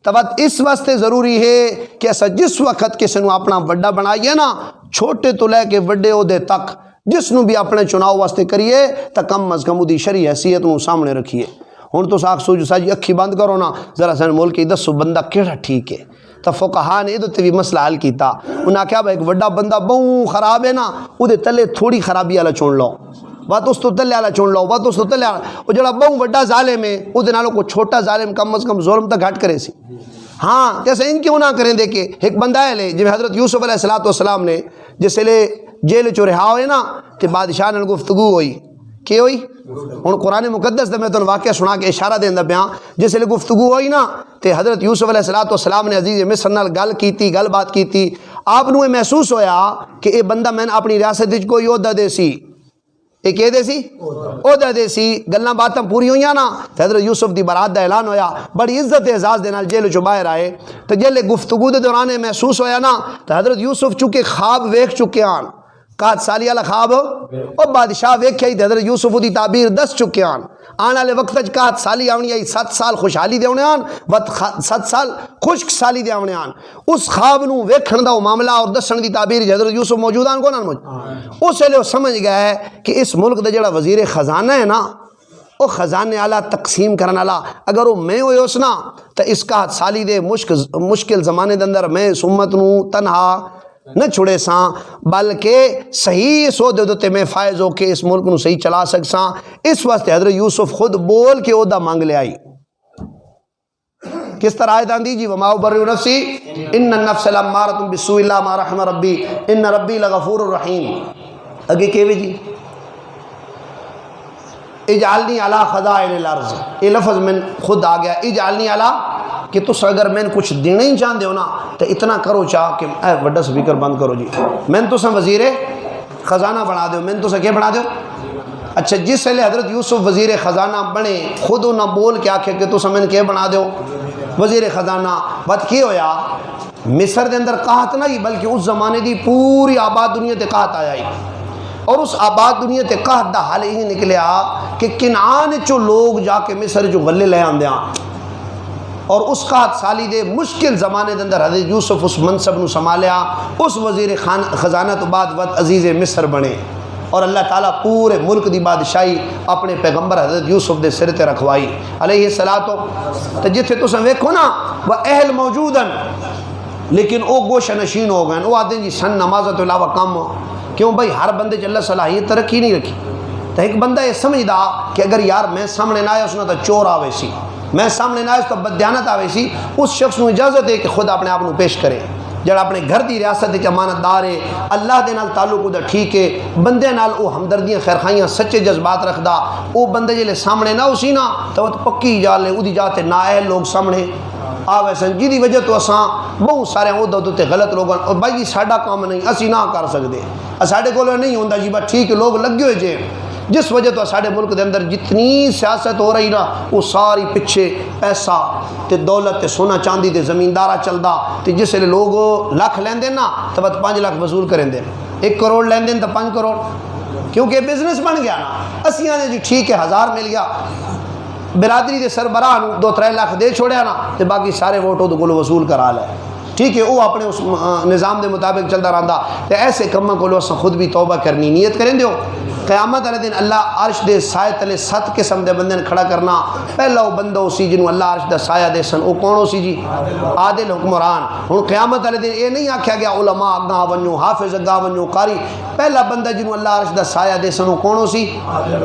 تو اس واسطے ضروری ہے کہ اسا جس وقت کسی نو اپنا بڑا بنائیے نا، چھوٹے تو لے کے بڑے عہدے تک جس نو بھی اپنے چناؤ واسطے کریے تو کم از کم دی شرعی حیثیت نو سامنے رکھیے۔ ہن تو ساکھ سوچو سا جی اکھی بند کرو نا ذرا سن ملک کی دسو بندہ کیڑا ٹھیک ہے۔ تو فقہاء نے ادھر بھی مسئلہ حل کیتا، انہاں کہا بھائی ایک وڈا بندہ بہوں خراب ہے نا وہ تلے تھوڑی خرابی والا چون لو، بات اس تو تلے والا چون لو، بات اس تو تلے والا، وہ جڑا بہوں وڈا ظالم ہے وہ نالوں کو چھوٹا ظالم کم از کم ظلم تک گھٹ کرے سی۔ ہاں جیسے ان کیوں نہ کریں دیکھے ایک بندہ ہے لے جب حضرت یوسف علیہ السلام نے جس لے جیل چو رہا ہوئے نا کہ بادشاہ نے گفتگو ہوئی کہ ہوئی ہن قرآن مقدس میں تو واقعہ سنا کے اشارہ دیندا پیاں جس لے گفتگو ہوئی نا تے حضرت یوسف علیہ السلام نے عزیز مصر نال گل بات کیتی، آپ نو محسوس ہویا کہ اے بندہ میں اپنی ریاست وچ کوئی عہدہ دے سی، اے کہ دے سی عہدہ دے سی، گلاں باتاں پوری ہوئیاں نا تے حضرت یوسف دی برات دا اعلان ہویا، بڑی عزت اعزاز دے نال جیل چوں باہر آئے۔ تے جیلے گفتگو دے دوران محسوس ہویا نا تے حضرت یوسف چونکہ خواب ویکھ چکے آن، 7 سالی والا خواب اور بادشاہ ویکھیا ہی حضرت یوسف دی تعبیر دس چکے آن، آنے والے وقت 7 سالی آونی آئی، 7 سال خوشحالی دے آنے آن، 7 سال خشک سالی دے آنے آن۔ اس خواب نو ویکھن دا معاملہ اور دسن دی تعبیر حضرت یوسف موجود آن کو نہ اس لیے سمجھ گیا ہے کہ اس ملک دا جڑا وزیر خزانہ ہے نا وہ خزانے والا تقسیم کرنے والا اگر وہ میں ہوئے اس نا تو اس 7 سالی دے مشکل زمانے دے اندر میں اس امت نو تنہا نہ چھڑے ساں بلکہ صحیح سو دے دوتے میں فائز ہو کے اس ملک نو صحیح چلا سکساں۔ اس واسطے حضرت یوسف خود بول کے عہدہ مانگ لے آئی۔ کس طرح آیت آندھی جی وما ابرئ نفسی ان النفس لامارۃ بالسوء الا ما رحم ربی ان ربی لغفور الرحیم۔ اگے کہوے جی اجعلنی علی خزائن الارض، یہ لفظ میں خود آ گیا اجعلنی علی کہ تس اگر میں کچھ دینا ہی چاہتے ہو نا تو اتنا کرو چاہ کہ اے وڈا سپیکر بند کرو جی، میں تو وزیر خزانہ بنا دو، میں تو کیا بنا دو۔ اچھا جس لئے حضرت یوسف وزیر خزانہ بنے خود نہ بول کے آکھے کہ تو میں کیا بنا دو وزیر خزانہ، بات کی ہویا مصر دے اندر قحط نہیں بلکہ اس زمانے دی پوری آباد دنیا تے قحط آیا ہی، اور اس آباد دنیا تے قحط دا حال ہی نکلیا کہ کنعان چو لوگ جا کے مصر جو غلے لے آندیاں، اور اس 7 سالی دے مشکل زمانے دے اندر حضرت یوسف اس منصب نو سنبھالیا، اس وزیر خزانہ تو بعد وقت عزیز مصر بنے، اور اللہ تعالیٰ پورے ملک دی بادشاہی اپنے پیغمبر حضرت یوسف دے سر تے رکھوائی علیہ الصلوۃ۔ تو جتھے تساں ویکھو نا وہ اہل موجودن لیکن وہ گوشہ نشین ہو گئے، وہ آتے ہیں جی سن نماز تو علاوہ کم، کیوں بھائی ہر بندے چ اللہ صلاحیت رکھی نہیں رکھی، تو ایک بندہ یہ سمجھدا کہ اگر یار میں سامنے نہ آیا اس نے تو چور آوے سی، میں سامنے نہ آیا تو بددیانت آوے سی، اس شخص کو اجازت ہے کہ خود اپنے آپ کو پیش کرے جڑا اپنے گھر دی ریاست کی امانت دار ہے، اللہ دے نال تعلق دا ٹھیک ہے، بندے نال او ہمدردیاں خیرخائیاں سچے جذبات رکھدا، او بندے جلے سامنے نہ اسی نا تو پکی جال ہے اودی جاتے نااہل لوگ سامنے آوے سن، جی دی وجہ تو اساں بہت سارے عہدوں تے غلط لوگوں اور بھائی ساڈا کام نہیں اسی نہ کر سکتے، ساڈے کول نہیں ہوندا جی بس ٹھیک ہے لوگ لگے ہوئے جے، جس وجہ تو ساڈے ملک دے اندر جتنی سیاست ہو رہی نا وہ ساری پیچھے پیسہ تے دولت تے سونا چاندی تے زمیندارہ چلدا، تے جس ویلے لوگ لاکھ لیندے نا تو 5 لاکھ وصول کریں دے، 1 کروڑ لیندے تو 5 کروڑ، کیونکہ بزنس بن گیا نا، اسی آنے جی ٹھیک ہے 1000 مل گیا، برادری دے سربراہ 2-3 لاکھ دے چھوڑیا نا تے باقی سارے ووٹوں کو وصول کرا لے، ٹھیک ہے وہ اپنے اس نظام دے مطابق چلتا رہندا، تے ایسے کماں کو اساں خود بھی توبہ کرنی، نیت کریں دیو قیامت والے دن اللہ عرش دے سائے تلے 7 قسم دے بندے کھڑا کرنا، پہلا وہ بندہ اسی جنوں اللہ عرش دا سایہ دے سن، وہ کون ہو سی جی؟ عادل حکمران۔ ہن قیامت والے دن یہ نہیں آکھیا گیا علماء اگاں ونجو، حافظ اگاں ونجو، قاری، پہلا بندہ جنوں اللہ عرش دا سایہ دے سن وہ کون ہو سی؟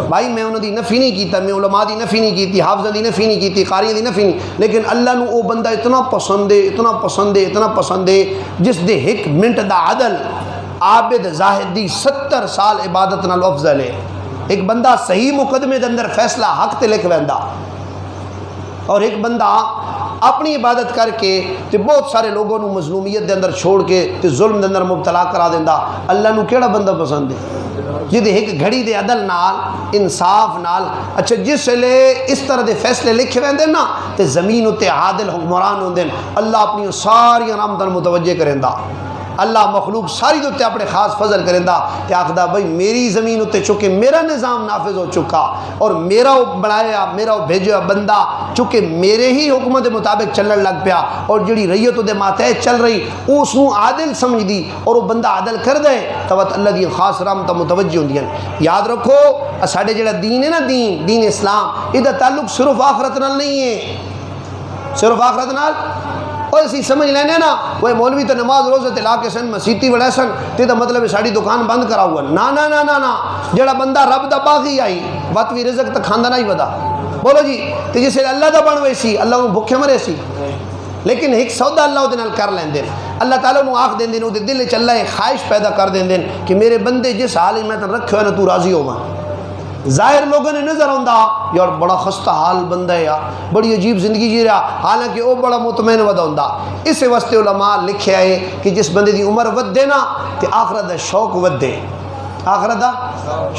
بھائی میں انہاں دی نفی نہیں کیتا، میں علماء دی نفی نہیں کیتی، حافظ دی نفی نہیں کیتی، قاری دی نفی نہیں، لیکن اللہ نو وہ بندہ اتنا پسند ہے، اتنا پسند ہے، اتنا پسند ہے جس دے 1 منٹ دا عدل عابد زاہد دی 70 سال عبادت نال افضل ہے۔ ایک بندہ صحیح مقدمے دے اندر فیصلہ حق تے لکھ ویندا، اور ایک بندہ اپنی عبادت کر کے تے بہت سارے لوگوں نو مظلومیت دے اندر چھوڑ کے تے ظلم دے اندر مبتلا کرا دیندا، اللہ نو کیڑا بندہ پسند ہے؟ جدے ایک گھڑی دے عدل نال، انصاف نال، اچھا جس لے اس طرح دے فیصلے لکھے ویندے نا تے زمین تے عادل حکمران ہوندے، اللہ اپنی ساری رحمتاں متوجہ کریندا، اللہ مخلوق ساری دوتے اپنے خاص فضل کرندہ کہ آخدہ بھئی میری زمین ہوتے چونکہ میرا نظام نافذ ہو چکا اور میرا بنایا میرا بھیجا بندہ چونکہ میرے ہی حکمت مطابق چلن لگ پیا اور جڑی ریتوں دے ماتحت چل رہی اس نو عادل سمجھ دی اور وہ بندہ عادل کر دے تو اللہ دی خاص رحمتاں متوجہ ہوندی ہیں۔ یاد رکھو ساڈے جڑا دین ہے نا، دین اسلام، یہ تعلق صرف آخرت نال نہیں ہے، صرف آخرت نال اور اسی سمجھ لینے نا وہ مولوی تو نماز روزے تے لا کے سن مسیتی وڑے سن تے دا مطلب ساڑی دکان بند کرا ہوا، نا نا نا نا نا، جڑا بندہ رب دا باغی آئی واتوی رزق تک کھاندہ نہیں بدا، بولو جی تے جسے اللہ دا بنوے سی اللہ انہوں بھکھے مرے سی، لیکن ایک سودا اللہ دے نال کر لین دین، اللہ تعالیٰ انہوں آنکھ دین دین، دل وچ اللہ ایک خواہش پیدا کر دین دین کہ میرے بندے جس حال میں تن رکھے ہوئے نا تو راضی ہو میں، ظاہر لوگوں نے نظر آندا یار بڑا خستہ حال بندہ ہے، بڑی عجیب زندگی جی رہا، حالانکہ وہ بڑا مطمئن ودا ہوندا۔ اس واسطے علماء لکھے آئے کہ جس بندے دی عمر ودے نا تے آخرت دا شوق ودے، آخرت دا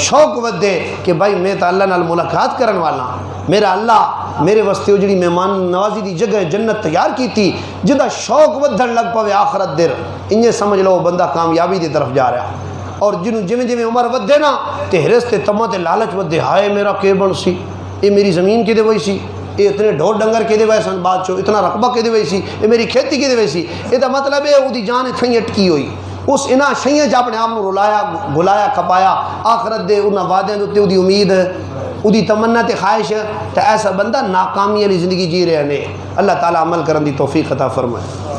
شوق ودے کہ بھائی میں تا اللہ نال ملاقات کرن والا، میرا اللہ میرے واسطے وہ جڑی مہمان نوازی دی جگہ جنت تیار کی تھی جدا شوق ودھن لگ پوے آخرت در، انجے سمجھ لو بندہ کامیابی دی طرف جا رہا۔ اور جنہوں جویں جویں عمر ودے نا تے حرس تے تمہ تے لالچ ودے، ہائے میرا کے بن سی، اے میری زمین کے دے وئی سی، اے اتنے ڈھور ڈنگر کے دے وئی سن بادشاہ، اتنا رقبہ کے دے وئی سی، اے میری کھیتی کے دے وئی سی، اے دا مطلب ہے اودی جان اتھیں اٹکی ہوئی، اس انہاں شیئں جا اپنے آپ نے رلایا گلایا کھپایا، آخرت دے انہاں وعدیں دوتے اودی امید اودی تمنا تے خواہش، تے ایسا بندہ ناکامی علی زندگی جی رہے ہیں۔ اللہ تعالیٰ عمل کرن دی توفیق عطا فرمائے۔